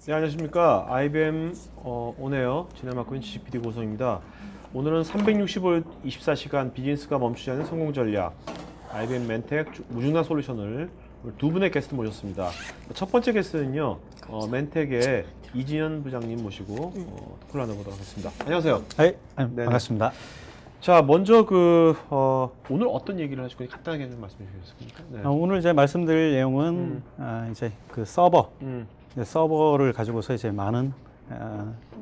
네, 안녕하십니까. IBM 온에어 진행 맡고 있는 GPD 고성입니다. 오늘은 365일 24시간 비즈니스가 멈추지 않는 성공 전략 IBM 멘텍 무중단 솔루션을 두 분의 게스트 모셨습니다. 첫 번째 게스트는요, 멘텍의 이진현 부장님 모시고 토크를 나눠보도록 하겠습니다. 안녕하세요. 네, 반갑습니다. 자, 먼저 오늘 어떤 얘기를 하실 건지 간단하게 좀 말씀해 주시겠습니까? 네. 오늘 이제 말씀드릴 내용은 이제 그 서버를 가지고서 이제 많은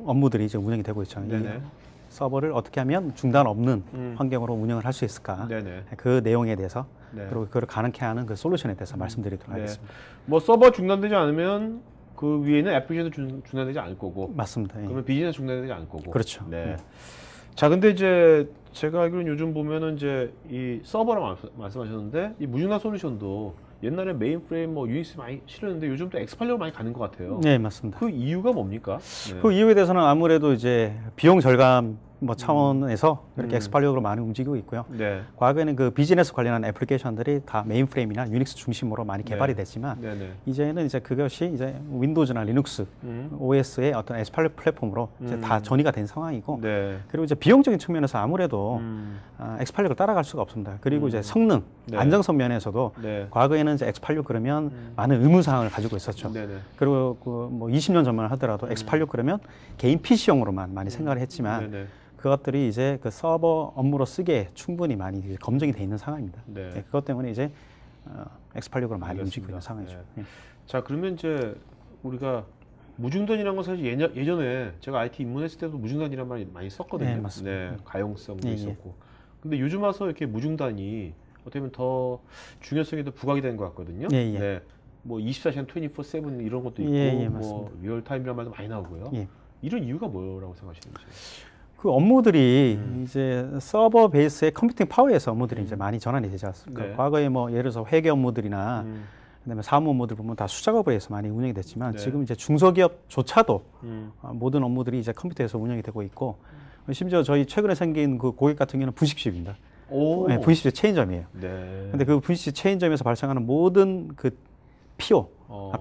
업무들이 이제 운영이 되고 있죠. 네네. 이 서버를 어떻게 하면 중단 없는 환경으로 운영을 할 수 있을까? 네네. 그 내용에 대해서 네. 그리고 그걸 가능케 하는 그 솔루션에 대해서 말씀드리도록 네. 하겠습니다. 뭐 서버 중단되지 않으면 그 위에는 애플리케이션도 중단되지 않을 거고. 맞습니다. 예. 그러면 비즈니스 중단되지 않을 거고. 그렇죠. 네. 자, 근데 이제 제가 알기로는 요즘 보면은 이제 이 서버라 말씀하셨는데 이 무중단 솔루션도 옛날에 메인프레임 뭐 유닉스 많이 실었는데 요즘 또 엑스팔리어로 많이 가는 것 같아요. 네, 맞습니다. 그 이유가 뭡니까? 네. 그 이유에 대해서는 아무래도 이제 비용 절감 뭐 차원에서 이렇게 엑스팔리어로 많이 움직이고 있고요. 네. 과거에는 그 비즈니스 관련한 애플리케이션들이 다 메인프레임이나 유닉스 중심으로 많이 개발이 네. 됐지만 네네. 이제는 이제 그것이 이제 윈도우즈나 리눅스 OS의 어떤 엑스팔리어 플랫폼으로 이제 다 전이가 된 상황이고 네. 그리고 이제 비용적인 측면에서 아무래도 엑스팔리어를 따라갈 수가 없습니다. 그리고 이제 성능, 네. 안정성 면에서도 네. 과거에는 이제 엑스팔리어 그러면 많은 의무 사항을 가지고 있었죠. 네네. 그리고 그 뭐 20년 전만 하더라도 엑스팔리어 그러면 개인 PC용으로만 많이 생각을 했지만 네네. 그것들이 이제 그 서버 업무로 쓰기에 충분히 많이 이제 검증이 돼 있는 상황입니다. 네. 네, 그것 때문에 이제 엑스팔리어로 많이 움직이고 있는 알겠습니다. 상황이죠. 네. 네. 자, 그러면 이제 우리가 무중단이라는 건 사실 예전에 제가 IT 입문했을 때도 무중단이라는 말 많이 썼거든요. 네, 맞습니다. 네, 가용성도 예, 있었고. 근데 요즘 와서 이렇게 무중단이 어떻게 보면 더 중요성이 더 부각이 된 것 같거든요. 예, 예. 네. 뭐 24시간 24/7 이런 것도 있고, 예, 예, 뭐 맞습니다. 리얼타임이라는 말도 많이 나오고요. 예. 이런 이유가 뭐라고 생각하시는지? 그 업무들이 이제 서버 베이스의 컴퓨팅 파워에서 업무들이 이제 많이 전환이 되지 않습니까? 네. 과거에 뭐 예를 들어서 회계 업무들이나 그다음에 사무 업무들 보면 다 수작업으로 해서 많이 운영이 됐지만 네. 지금 이제 중소기업조차도 모든 업무들이 이제 컴퓨터에서 운영이 되고 있고 심지어 저희 최근에 생긴 그 고객 같은 경우는 분식집입니다. 오. 네, 분식집 체인점이에요. 네. 근데 그 분식집 체인점에서 발생하는 모든 그 PO,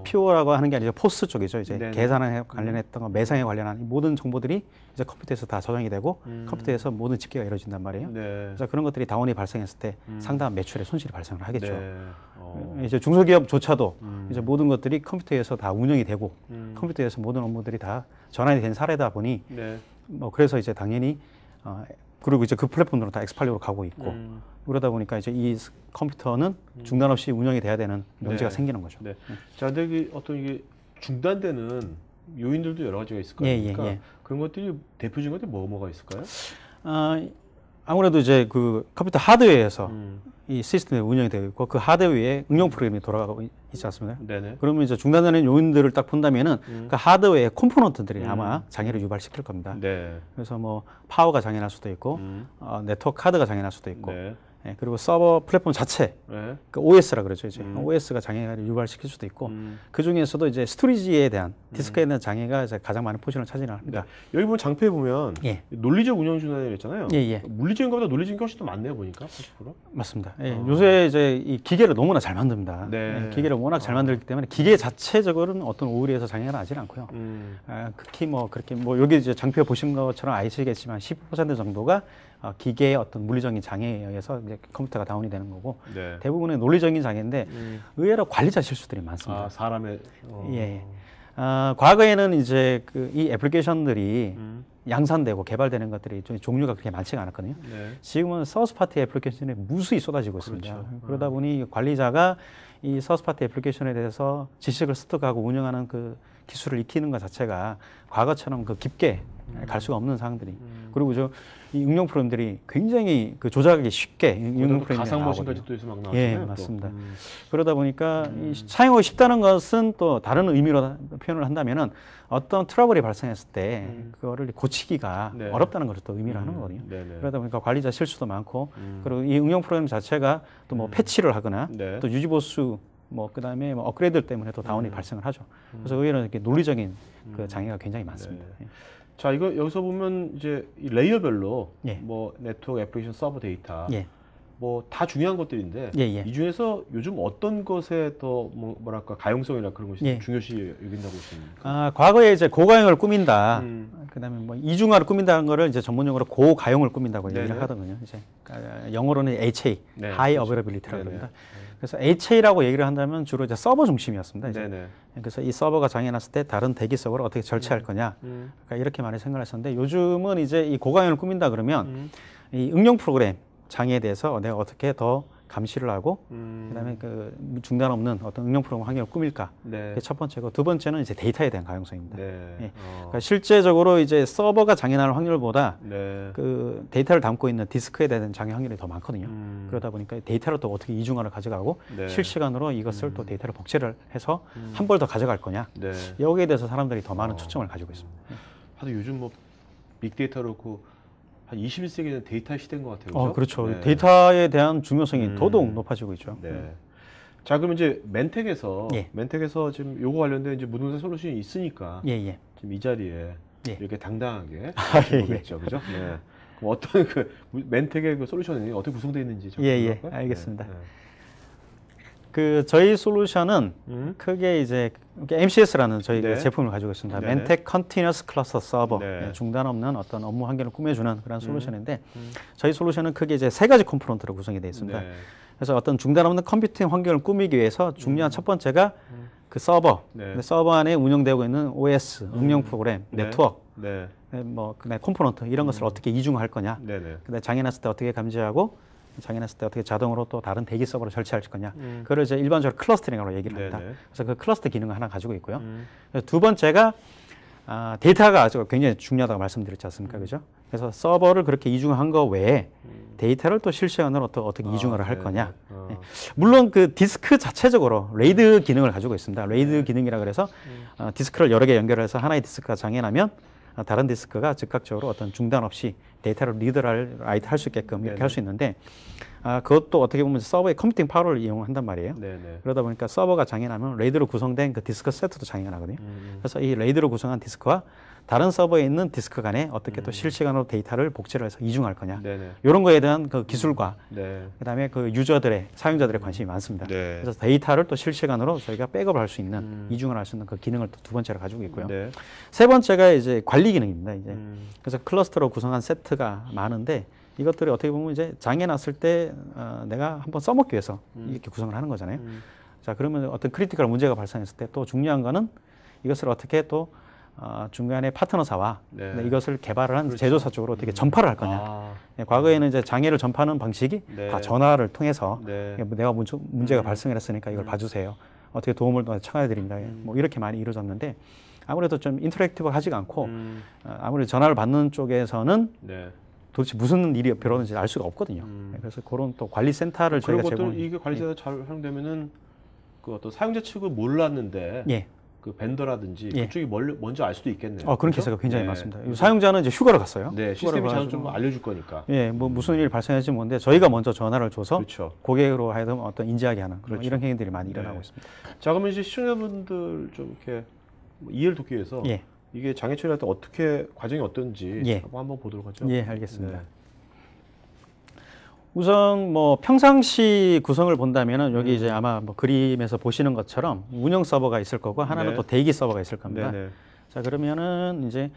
PO라고 하는 게 아니라 포스 쪽이죠. 이제 네네. 계산에 관련했던 거, 매상에 관련한 이 모든 정보들이 이제 컴퓨터에서 다 저장이 되고 컴퓨터에서 모든 집계가 이루어진단 말이에요. 네. 그래서 그런 것들이 다운이 발생했을 때 상당한 매출에 손실이 발생을 하겠죠. 네. 이제 중소기업조차도 이제 모든 것들이 컴퓨터에서 다 운영이 되고 컴퓨터에서 모든 업무들이 다 전환이 된 사례다 보니 네. 뭐 그래서 이제 당연히 그리고 이제 그 플랫폼으로 다 엑스팔리오로 가고 있고 그러다 보니까 이제 이 컴퓨터는 중단 없이 운영이 돼야 되는 명제가 네. 생기는 거죠. 네. 자, 근데 이게 어떤 이게 중단되는 요인들도 여러 가지가 있을 거 아닙니까? 예. 그런 것들이 대표적인 것들이 뭐가 있을까요? 아무래도 이제 그 컴퓨터 하드웨어에서 이 시스템이 운영이 되고 있고 그 하드웨어에 응용 프로그램이 돌아가고 있지 않습니까? 네네. 그러면 이제 중단되는 요인들을 딱 본다면은 그 하드웨어의 컴포넌트들이 아마 장애를 유발시킬 겁니다. 네. 그래서 뭐 파워가 장애날 수도 있고 네트워크 카드가 장애날 수도 있고 네. 예, 그리고 서버 플랫폼 자체 네. 그 OS라 그러죠. 이제 OS가 장애를 유발시킬 수도 있고 그 중에서도 이제 스토리지에 대한 디스크에 대한 장애가 이제 가장 많은 포션을 차지를 합니다. 여기 보면 장표에 보면 예. 논리적 운영 중단이라고 했잖아요. 예. 물리적인 것보다 논리적인 게 훨씬 더 많네요, 보니까 80%. 맞습니다. 예, 요새 이제 이 기계를 너무나 잘 만듭니다. 네. 예, 기계를 워낙 잘 만들기 때문에 기계 자체적으로는 어떤 오류에서 장애가 나지는 않고요. 극히 뭐 그렇게 뭐 여기 이제 장표에 보신 것처럼 아시겠지만 15% 정도가 기계의 어떤 물리적인 장애에 의해서 이제 컴퓨터가 다운이 되는 거고 네. 대부분은 논리적인 장애인데 의외로 관리자 실수들이 많습니다. 사람의 예. 과거에는 이제 그 이 애플리케이션들이 양산되고 개발되는 것들이 좀 종류가 그렇게 많지가 않았거든요. 네. 지금은 서스 파티 애플리케이션이 무수히 쏟아지고 있습니다. 그렇죠. 그러다 보니 관리자가 이 서스 파티 애플리케이션에 대해서 지식을 습득하고 운영하는 그 기술을 익히는 것 자체가 과거처럼 그 깊게 갈 수가 없는 상황들이. 그리고 이 응용 프로그램들이 굉장히 그 조작하기 쉽게 응용 프로그램이 가상머신까지 또 해서 막 나왔잖아요. 예, 맞습니다. 그러다 보니까 이 사용하기 쉽다는 것은 또 다른 의미로 표현을 한다면은 어떤 트러블이 발생했을 때 그거를 고치기가 네. 어렵다는 것을 또 의미를 하는 거거든요. 네네. 그러다 보니까 관리자 실수도 많고 그리고 이 응용 프로그램 자체가 또 뭐 패치를 하거나 네. 또 유지보수 뭐 그다음에 뭐 업그레이드 때문에 또 다운이 발생을 하죠. 그래서 의외로 이렇게 논리적인 그 장애가 굉장히 많습니다. 네. 자, 이거 여기서 보면 이제 이 레이어별로 예. 뭐 네트워크 애플리케이션 서버 데이터 예. 뭐 다 중요한 것들인데 예, 예. 이 중에서 요즘 어떤 것에 더 뭐랄까 가용성이나 그런 것이 예. 중요시 여긴다고 보십니까? 아, 과거에 이제 고가형을 꾸민다. 음. 그다음에 뭐 이중화를 꾸민다는 거를 이제 전문용어로 고가용을 꾸민다고 네네. 얘기를 하거든요. 이제 영어로는 HA, 네, High 그렇죠. Availability라고 네네. 합니다. 그래서 HA라고 얘기를 한다면 주로 이제 서버 중심이었습니다. 이제. 네네. 그래서 이 서버가 장애 났을 때 다른 대기 서버를 어떻게 절차할 거냐. 그러니까 이렇게 많이 생각했었는데 요즘은 이제 이 고가형을 꾸민다 그러면 이 응용 프로그램 장애에 대해서 내가 어떻게 더 감시를 하고 그다음에 그 중단 없는 어떤 응용 프로그램 환경을 꾸밀까. 네. 그게 첫 번째고 두 번째는 이제 데이터에 대한 가용성입니다. 네. 예. 그러니까 실제적으로 이제 서버가 장애 날 확률보다 네. 그 데이터를 담고 있는 디스크에 대한 장애 확률이 더 많거든요. 그러다 보니까 데이터를 또 어떻게 이중화를 가져가고 네. 실시간으로 이것을 또 데이터를 복제를 해서 한 벌 더 가져갈 거냐. 네. 여기에 대해서 사람들이 더 많은 초점을 가지고 있습니다. 하도 요즘 뭐 빅데이터로 그렇고 한 21세기는 데이터 시대인 것 같아요. 그렇죠. 네. 데이터에 대한 중요성이 더더욱 높아지고 있죠. 네. 자, 그럼 이제 멘텍에서 예. 지금 요거 관련된 이제 무등산 솔루션이 있으니까 예, 예. 지금 이 자리에 예. 이렇게 당당하게 예, 보겠죠, 그죠? 네. 그럼 어떤 그 멘텍의 그 솔루션이 어떻게 구성되어 있는지 좀 예, 예. 볼까요? 알겠습니다. 네. 그 저희 솔루션은 네. 크게 이제 MCS라는 저희 네. 제품을 가지고 있습니다. 네네. 멘텍 컨티뉴어스 클러스터 서버, 네. 중단 없는 어떤 업무 환경을 꾸며주는 그런 솔루션인데 저희 솔루션은 크게 이제 세 가지 컴포넌트로 구성이 되어 있습니다. 네. 그래서 어떤 중단 없는 컴퓨팅 환경을 꾸미기 위해서 중요한 첫 번째가 그 서버, 네. 서버 안에 운영되고 있는 OS, 응용 프로그램, 네. 네트워크, 네. 뭐 그다음에 컴포넌트 이런 것을 어떻게 이중화할 거냐. 네네. 그다음에 장애 났을 때 어떻게 감지하고 장애 났을 때 어떻게 자동으로 또 다른 대기 서버를 설치할 거냐. 그걸 이제 일반적으로 클러스터링이라고 얘기를 합니다. 네네. 그래서 그 클러스터 기능을 하나 가지고 있고요. 그래서 두 번째가 데이터가 아주 굉장히 중요하다고 말씀드렸지 않습니까, 그죠? 그래서 서버를 그렇게 이중화한 거 외에 데이터를 또 실시간으로 어떻게 이중화를 할 거냐. 네. 물론 그 디스크 자체적으로 레이드 기능을 가지고 있습니다. 레이드 기능이라 그래서 디스크를 여러 개 연결해서 하나의 디스크가 장애 나면 다른 디스크가 즉각적으로 어떤 중단 없이 데이터를 리드를 라이트 할 수 있게끔 이렇게 할 수 있는데 그것도 어떻게 보면 서버의 컴퓨팅 파워를 이용한단 말이에요. 네네. 그러다 보니까 서버가 장애 나면 레이드로 구성된 그 디스크 세트도 장애가 나거든요. 그래서 이 레이드로 구성한 디스크와 다른 서버에 있는 디스크 간에 어떻게 또 실시간으로 데이터를 복제를 해서 이중할 거냐. 네네. 이런 거에 대한 그 기술과 네. 그다음에 그 유저들의 사용자들의 관심이 많습니다. 네. 그래서 데이터를 또 실시간으로 저희가 백업을 할 수 있는 이중을 할 수 있는 그 기능을 또 두 번째로 가지고 있고요. 네. 세 번째가 이제 관리 기능입니다. 이제 그래서 클러스터로 구성한 세트가 많은데 이것들이 어떻게 보면 이제 장애 났을 때 내가 한번 써먹기 위해서 이렇게 구성을 하는 거잖아요. 자, 그러면 어떤 크리티컬 문제가 발생했을 때 또 중요한 거는 이것을 어떻게 또 중간에 파트너사와 네. 이것을 개발을 한 그렇죠. 제조사 쪽으로 어떻게 전파를 할 거냐. 아. 네, 과거에는 이제 장애를 전파하는 방식이 네. 다 전화를 통해서 네. 내가 문제가 발생을 했으니까 이걸 봐주세요. 어떻게 도움을 청해 드립니다. 뭐 이렇게 많이 이루어졌는데 아무래도 좀 인터랙티브하지가 않고 아무래도 전화를 받는 쪽에서는 네. 도대체 무슨 일이 벌어졌는지 알 수가 없거든요. 네, 그래서 그런 또 관리 센터를 그런 저희가 것들 제공. 이게 관리자가 잘 활용되면은 그 어떤 사용자 측은 몰랐는데 예. 그 벤더라든지 예. 그쪽이 먼저 알 수도 있겠네요. 그런 그렇죠? 케이스가 굉장히 네. 많습니다. 사용자는 이제 휴가를 갔어요. 네, 휴가를 시스템이 자동 가가지고 좀 알려줄 거니까. 예, 뭐 무슨 일이 발생할지 모르는데 저희가 먼저 전화를 줘서 그렇죠. 고객으로 하여금 어떤 인지하게 하는 그렇죠. 이런 행위들이 많이 네. 일어나고 있습니다. 자, 그러면 이제 시청자분들 좀 이렇게 이해를 돕기 위해서 예. 이게 장애 처리할 때 어떻게 과정이 어떤지 예. 한번 보도록 하죠. 예, 알겠습니다. 네. 우선 뭐 평상시 구성을 본다면은 여기 이제 아마 뭐 그림에서 보시는 것처럼 운영 서버가 있을 거고 하나는 네. 또 대기 서버가 있을 겁니다. 네네. 자, 그러면은 이제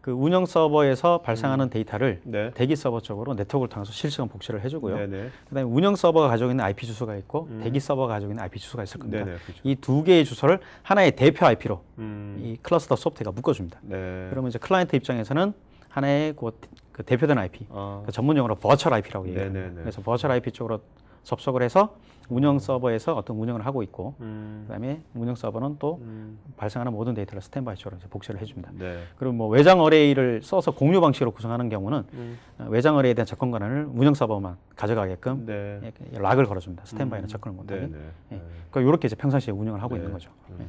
그 운영 서버에서 발생하는 데이터를 네. 대기 서버 쪽으로 네트워크를 통해서 실시간 복제를 해주고요. 네네. 그다음에 운영 서버가 가지고 있는 IP 주소가 있고 대기 서버가 가지고 있는 IP 주소가 있을 겁니다. 네네. 그렇죠. 이 두 개의 주소를 하나의 대표 IP로 이 음. 클러스터 소프트웨어가 묶어줍니다. 네. 그러면 이제 클라이언트 입장에서는 하나의 그 대표된 IP, 아. 그 전문 용어로 버추얼 IP라고 얘기합니다. 네네네. 그래서 버추얼 IP 쪽으로 접속을 해서 운영 서버에서 어떤 운영을 하고 있고, 그다음에 운영 서버는 또 발생하는 모든 데이터를 스탠바이 쪽으로 이제 복제를 해줍니다. 네. 그리고 뭐 외장 어레이를 써서 공유 방식으로 구성하는 경우는 외장 어레이에 대한 접근 권한을 운영 서버만 가져가게끔 네. 이렇게 락을 걸어줍니다. 스탠바이는 접근을 못하게. 네네. 예. 그러니까 이렇게 이제 평상시에 운영을 하고 네. 있는 거죠. 예.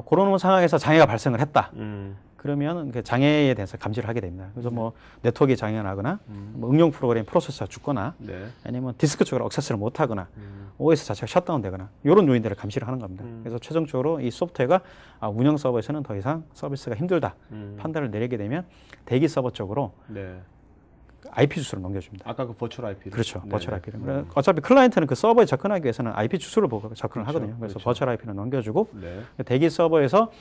그런 상황에서 장애가 발생을 했다. 음. 그러면 그 장애에 대해서 감지를 하게 됩니다. 그래서 뭐 네트워크에 장애가 나거나 뭐 응용 프로그램 프로세서가 죽거나 네. 아니면 디스크 쪽으로 액세스를 못하거나 OS 자체가 셧다운되거나 이런 요인들을 감시를 하는 겁니다. 그래서 최종적으로 이 소프트웨어가 운영 서버에서는 더 이상 서비스가 힘들다 판단을 내리게 되면 대기 서버 쪽으로 네. IP 주소를 넘겨줍니다. 아까 그 버추얼 IP를. 그렇죠. 네네. 버추얼 IP를. 어차피 클라이언트는 그 서버에 접근하기 위해서는 IP 주소를 보고 접근을 그렇죠. 하거든요. 그래서 그렇죠. 버추얼 IP를 넘겨주고 네. 대기 서버에서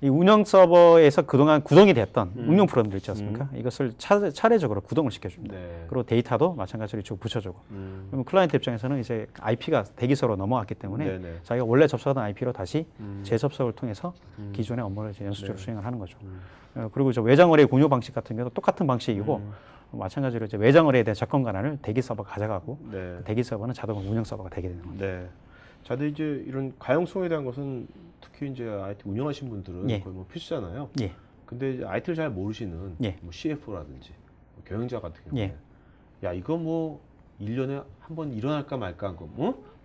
이 운영 서버에서 그동안 구동이 됐던 응용 프로그램들 있지 않습니까? 이것을 차례적으로 구동을 시켜줍니다. 네. 그리고 데이터도 마찬가지로 이쪽 붙여주고. 그러면 클라이언트 입장에서는 이제 IP가 대기 서버로 넘어갔기 때문에 네네. 자기가 원래 접속하던 IP로 다시 재접속을 통해서 기존의 업무를 이제 연속적으로 네. 수행을 하는 거죠. 그리고 이제 외장 의뢰 공유 방식 같은 경우도 똑같은 방식이고 마찬가지로 이제 외장 의뢰에 대한 접근 권한을 대기 서버가 가져가고 네. 그 대기 서버는 자동으로 운영 서버가 되게 되는 겁니다. 네. 자, 근데 이제 이런 가용성에 대한 것은 특히 이제 IT 운영하신 분들은 예. 거의 뭐 필수잖아요. 예. 근데 이제 IT를 잘 모르시는 예. 뭐 CFO라든지 뭐 경영자 같은 경우에 예. 야, 이거 뭐 1년에 한 번 일어날까 말까 한 거,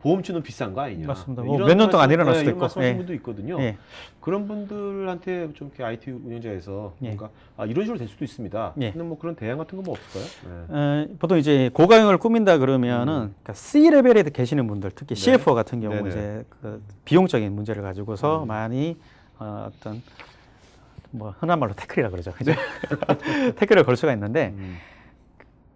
보험료는 비싼 거 아니냐. 맞습니다. 네, 뭐 이런 몇년 동안 안 말씀- 일어날 네, 수도 이런 있고. 말씀하시는 예. 분도 있거든요. 예. 그런 분들한테 좀 이렇게 IT 운영자에서 예. 뭔가 이런 식으로 될 수도 있습니다. 예. 근데 뭐 그런 대안 같은 거 뭐 없을까요? 네. 보통 이제 고가형을 꾸민다 그러면은 그러니까 C 레벨에 계시는 분들, 특히 네. CFO 같은 경우 네네. 이제 그 비용적인 문제를 가지고서 많이 어떤 뭐 흔한 말로 태클이라 그러죠. 그죠? 태클을 걸 수가 있는데,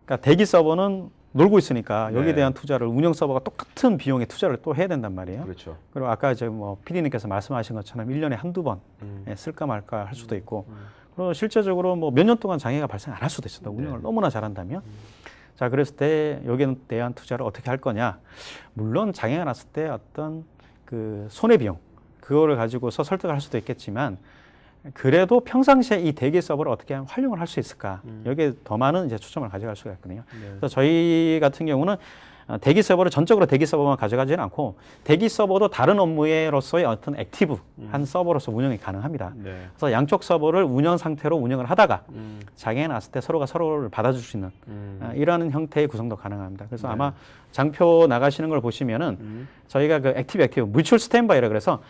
그러니까 대기 서버는 놀고 있으니까 여기에 네. 대한 투자를 운영 서버가 똑같은 비용의 투자를 또 해야 된단 말이에요. 그렇죠. 그리고 아까 이제 뭐 PD님께서 말씀하신 것처럼 1년에 한두 번 음. 쓸까 말까 할 수도 있고, 그리고 실제적으로 뭐 몇 년 동안 장애가 발생 안 할 수도 있습니다. 운영을 네. 너무나 잘한다면. 자, 그랬을 때 여기에 대한 투자를 어떻게 할 거냐. 물론 장애가 났을 때 어떤 그 손해비용, 그거를 가지고서 설득을 할 수도 있겠지만, 그래도 평상시에 이 대기 서버를 어떻게 하면 활용을 할 수 있을까. 여기에 더 많은 이제 초점을 가져갈 수가 있거든요. 네. 그래서 저희 같은 경우는 대기 서버를 전적으로 대기 서버만 가져가지는 않고 대기 서버도 다른 업무로서의 어떤 액티브한 서버로서 운영이 가능합니다. 네. 그래서 양쪽 서버를 운영 상태로 운영을 하다가 장애가 났을 때 서로가 서로를 받아줄 수 있는 이러한 형태의 구성도 가능합니다. 그래서 네. 아마 장표 나가시는 걸 보시면은 저희가 그 액티브 뮤추얼 스탠바이라 그래서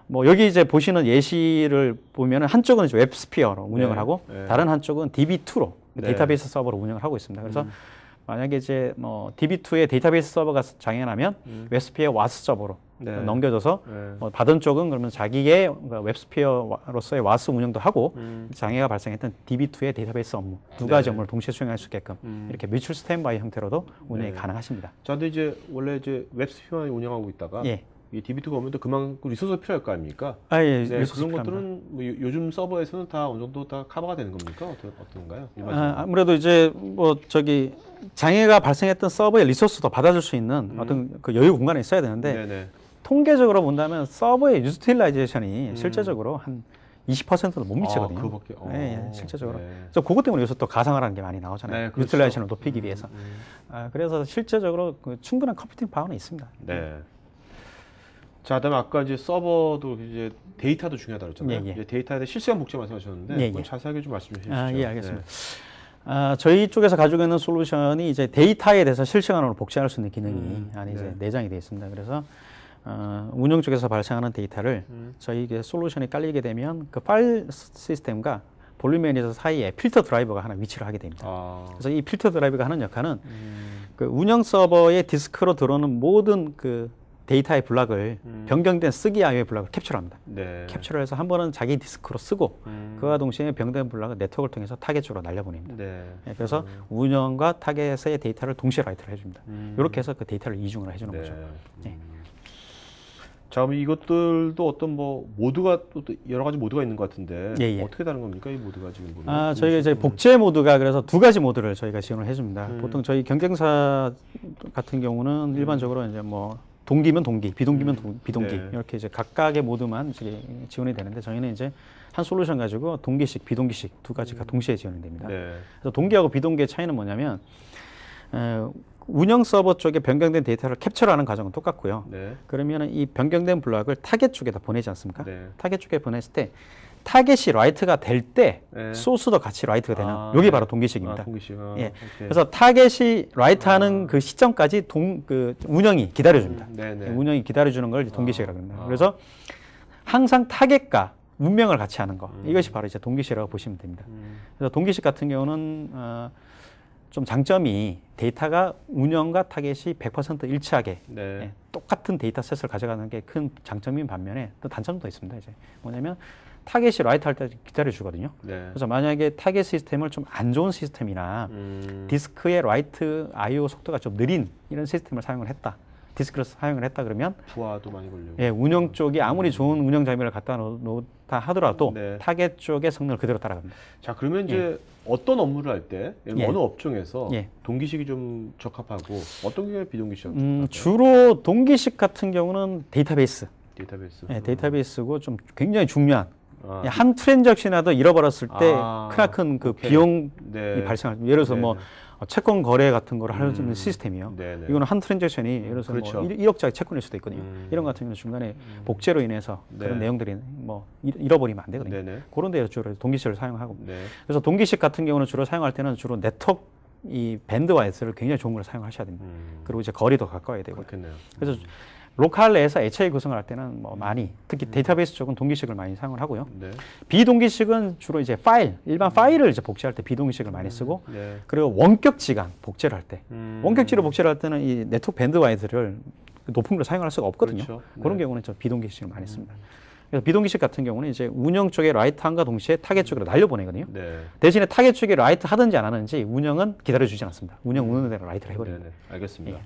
뭐 여기 이제 보시는 예시를 보면은 한쪽은 이제 웹스피어로 운영을 네. 하고 네. 다른 한쪽은 DB2로 네. 데이터베이스 서버로 운영을 하고 있습니다. 그래서 만약에 이제 뭐 DB2의 데이터베이스 서버가 장애가 나면 웹스피어 와스 서버로 네. 넘겨줘서 네. 뭐 받은 쪽은 그러면 자기의 웹스피어로서의 와스 운영도 하고 장애가 발생했던 DB2의 데이터베이스 업무 두 가지 네. 업무를 동시에 수행할 수 있게끔 이렇게 뮤추얼 스탠바이 형태로도 운영이 네. 가능하십니다. 자, 근데 이제 원래 이제 웹스피어만 운영하고 있다가 예. 이 DB2가 오면 또 그만큼 리소스가 필요할 거 아닙니까? 예, 네, 리소스 그런 필요합니다. 것들은 뭐 요즘 서버에서는 다 어느 정도 다 커버가 되는 겁니까? 어떤가요? 일반적으로? 아무래도 이제 뭐 저기 장애가 발생했던 서버의 리소스도 받아줄 수 있는 어떤 그 여유 공간이 있어야 되는데 네네. 통계적으로 본다면 서버의 유틸라이제이션이 실제적으로 한 20%도 못 미치거든요. 그거밖에. 예, 실제적으로. 네. 그래서 그것 때문에 요새 또 가상을 하는 게 많이 나오잖아요. 네, 그렇죠. 유틸라이제이션을 높이기 위해서. 그래서 실제적으로 그 충분한 컴퓨팅 파워는 있습니다. 네. 자, 그다음에 아까 이제 서버도 이제 데이터도 중요하다 그랬잖아요. 예, 예. 이제 데이터에 대해 실시간 복제 말씀하셨는데 예, 예. 그건 자세하게 좀 말씀해 주시죠. 예, 알겠습니다. 저희 쪽에서 가지고 있는 솔루션이 이제 데이터에 대해서 실시간으로 복제할 수 있는 기능이 안에 이제 내장이 되어 있습니다. 그래서 운영 쪽에서 발생하는 데이터를 저희 솔루션이 깔리게 되면 그 파일 시스템과 볼륨 매니저 사이에 필터 드라이버가 하나 위치를 하게 됩니다. 그래서 이 필터 드라이버가 하는 역할은 그 운영 서버의 디스크로 들어오는 모든 그 데이터의 블락을 변경된 쓰기 아이오의 블락을 캡처합니다. 네. 캡처를 해서 한 번은 자기 디스크로 쓰고 그와 동시에 변경된 블락을 네트워크를 통해서 타겟 쪽으로 날려보냅니다. 네. 그래서 운영과 타겟의 데이터를 동시에 라이트를 해줍니다. 이렇게 해서 그 데이터를 이중을 해주는 거죠. 네. 자, 그럼 이것들도 어떤 뭐 모드가 또 여러 가지 모드가 있는 것 같은데 예, 예. 어떻게 다른 겁니까? 이 모드가 지금 보면? 저희가 이제 복제 모드가 그래서 두 가지 모드를 저희가 지원을 해줍니다. 보통 저희 경쟁사 같은 경우는 일반적으로 이제 뭐 동기면 동기, 비동기면 비동기 네. 이렇게 이제 각각의 모드만 이제 지원이 되는데 저희는 이제 한 솔루션 가지고 동기식, 비동기식 두 가지가 동시에 지원이 됩니다. 네. 그래서 동기하고 비동기의 차이는 뭐냐면 운영 서버 쪽에 변경된 데이터를 캡처하는 과정은 똑같고요. 네. 그러면 이 변경된 블락을 타겟 쪽에다 보내지 않습니까? 네. 타겟 쪽에 보냈을 때 타겟이 라이트가 될 때 네. 소스도 같이 라이트가 되는 여기 네. 바로 동기식입니다. 동기식. 예. 오케이. 그래서 타겟이 라이트하는 그 시점까지 그 운영이 기다려줍니다. 네네. 운영이 기다려주는 걸 이제 동기식이라고 합니다. 그래서 항상 타겟과 운명을 같이 하는 거 이것이 바로 이제 동기식이라고 보시면 됩니다. 그래서 동기식 같은 경우는 좀 장점이 데이터가 운영과 타겟이 100% 일치하게 네. 똑같은 데이터셋을 가져가는 게 큰 장점인 반면에 또 단점도 있습니다. 이제 뭐냐면 타겟이 라이트 할 때 기다려 주거든요. 네. 그래서 만약에 타겟 시스템을 좀 안 좋은 시스템이나 디스크의 라이트 I/O 속도가 좀 느린 이런 시스템을 사용을 했다. 디스크를 사용을 했다 그러면 부하도 많이 걸리고. 예, 운영 쪽이 아무리 좋은 운영 장비를 갖다 놓다 하더라도 네. 타겟 쪽의 성능을 그대로 따라갑니다. 자, 그러면 이제 어떤 업무를 할 때 예. 어느 업종에서 예. 동기식이 좀 적합하고 어떤 경우에 비동기식? 주로 동기식 같은 경우는 데이터베이스. 데이터베이스. 예, 데이터베이스고 좀 굉장히 중요한 아, 한 트랜잭션이라도 잃어버렸을 때 크나큰 그 오케이. 비용이 네. 발생할 예를 들어서 네, 뭐 채권 거래 같은 걸 하는 시스템이요. 네네. 이거는 한 트랜잭션이 예를 들어서 그렇죠. 뭐 1억짜리 채권일 수도 있거든요. 이런 것 같은 경우는 중간에 복제로 인해서 네. 그런 내용들이 뭐 잃어버리면 안 되거든요. 네네. 그런 데 주로 동기식을 사용하고. 네. 그래서 동기식 같은 경우는 주로 사용할 때는 주로 네트워크 이 밴드와이스를 굉장히 좋은 걸 사용하셔야 됩니다. 그리고 이제 거리도 가까워야 되고. 그렇겠네요. 그래서 로컬 내에서 HA 구성을 할 때는 뭐 많이 특히 데이터베이스 쪽은 동기식을 많이 사용을 하고요. 네. 비동기식은 주로 이제 파일, 일반 파일을 이제 복제할 때 비동기식을 많이 쓰고 네. 그리고 원격지간 복제를 할 때 원격지로 복제를 할 때는 이 네트워크 밴드와이드를 높은 걸 사용할 수가 없거든요. 그렇죠. 그런 네. 경우는 저 비동기식을 많이 씁니다. 그래서 비동기식 같은 경우는 이제 운영 쪽에 라이트함과 동시에 타겟 쪽으로 날려보내거든요. 네. 대신에 타겟 쪽에 라이트 하든지 안 하든지 운영은 기다려주지 않습니다. 운영 오는 대로 라이트를 해버립니다. 네네. 알겠습니다. 예.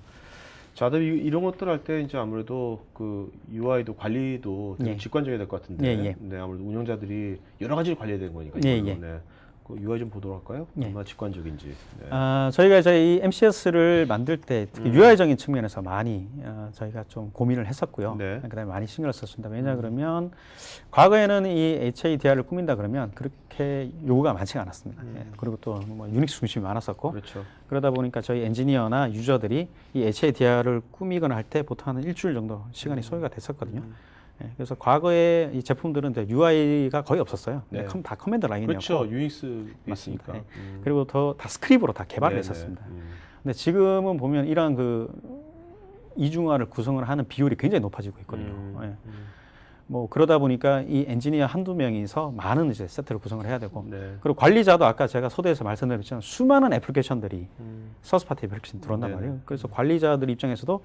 자, 이런 것들 할 때 이제 아무래도 그 UI도 관리도 되게 예. 직관적이야 될 것 같은데, 예, 예. 네, 아무래도 운영자들이 여러 가지를 관리해야 되는 거니까. 예, 이걸로. 예. 네. 그 UI 좀 보도록 할까요? 예. 얼마나 직관적인지. 네. 저희가 이제 이 MCS를 만들 때 특히 UI적인 측면에서 많이 저희가 좀 고민을 했었고요. 네. 그다음에 많이 신경을 썼습니다. 왜냐 그러면 과거에는 이 HADR을 꾸민다 그러면 그렇게 요구가 많지가 않았습니다. 예. 그리고 또 뭐 유닉스 중심이 많았었고 그렇죠. 그러다 보니까 저희 엔지니어나 유저들이 이 HADR을 꾸미거나 할 때 보통 한 일주일 정도 시간이 소요가 됐었거든요. 예, 그래서 과거에 이 제품들은 UI가 거의 없었어요. 네. 다 커맨드 라인이었고 그렇죠. 유닉스 맞습니다. 있으니까. 예. 그리고 다 스크립으로 다 개발을 네네. 했었습니다. 근데 지금은 보면 이러한 그 이중화를 구성을 하는 비율이 굉장히 높아지고 있거든요. 예. 뭐 그러다 보니까 이 엔지니어 한두 명이서 많은 이제 세트를 구성을 해야 되고 네. 그리고 관리자도 아까 제가 소대에서 말씀드렸지만 수많은 애플리케이션들이 서스파티 애플리케이션 들어온단 네네. 말이에요. 그래서 관리자들 입장에서도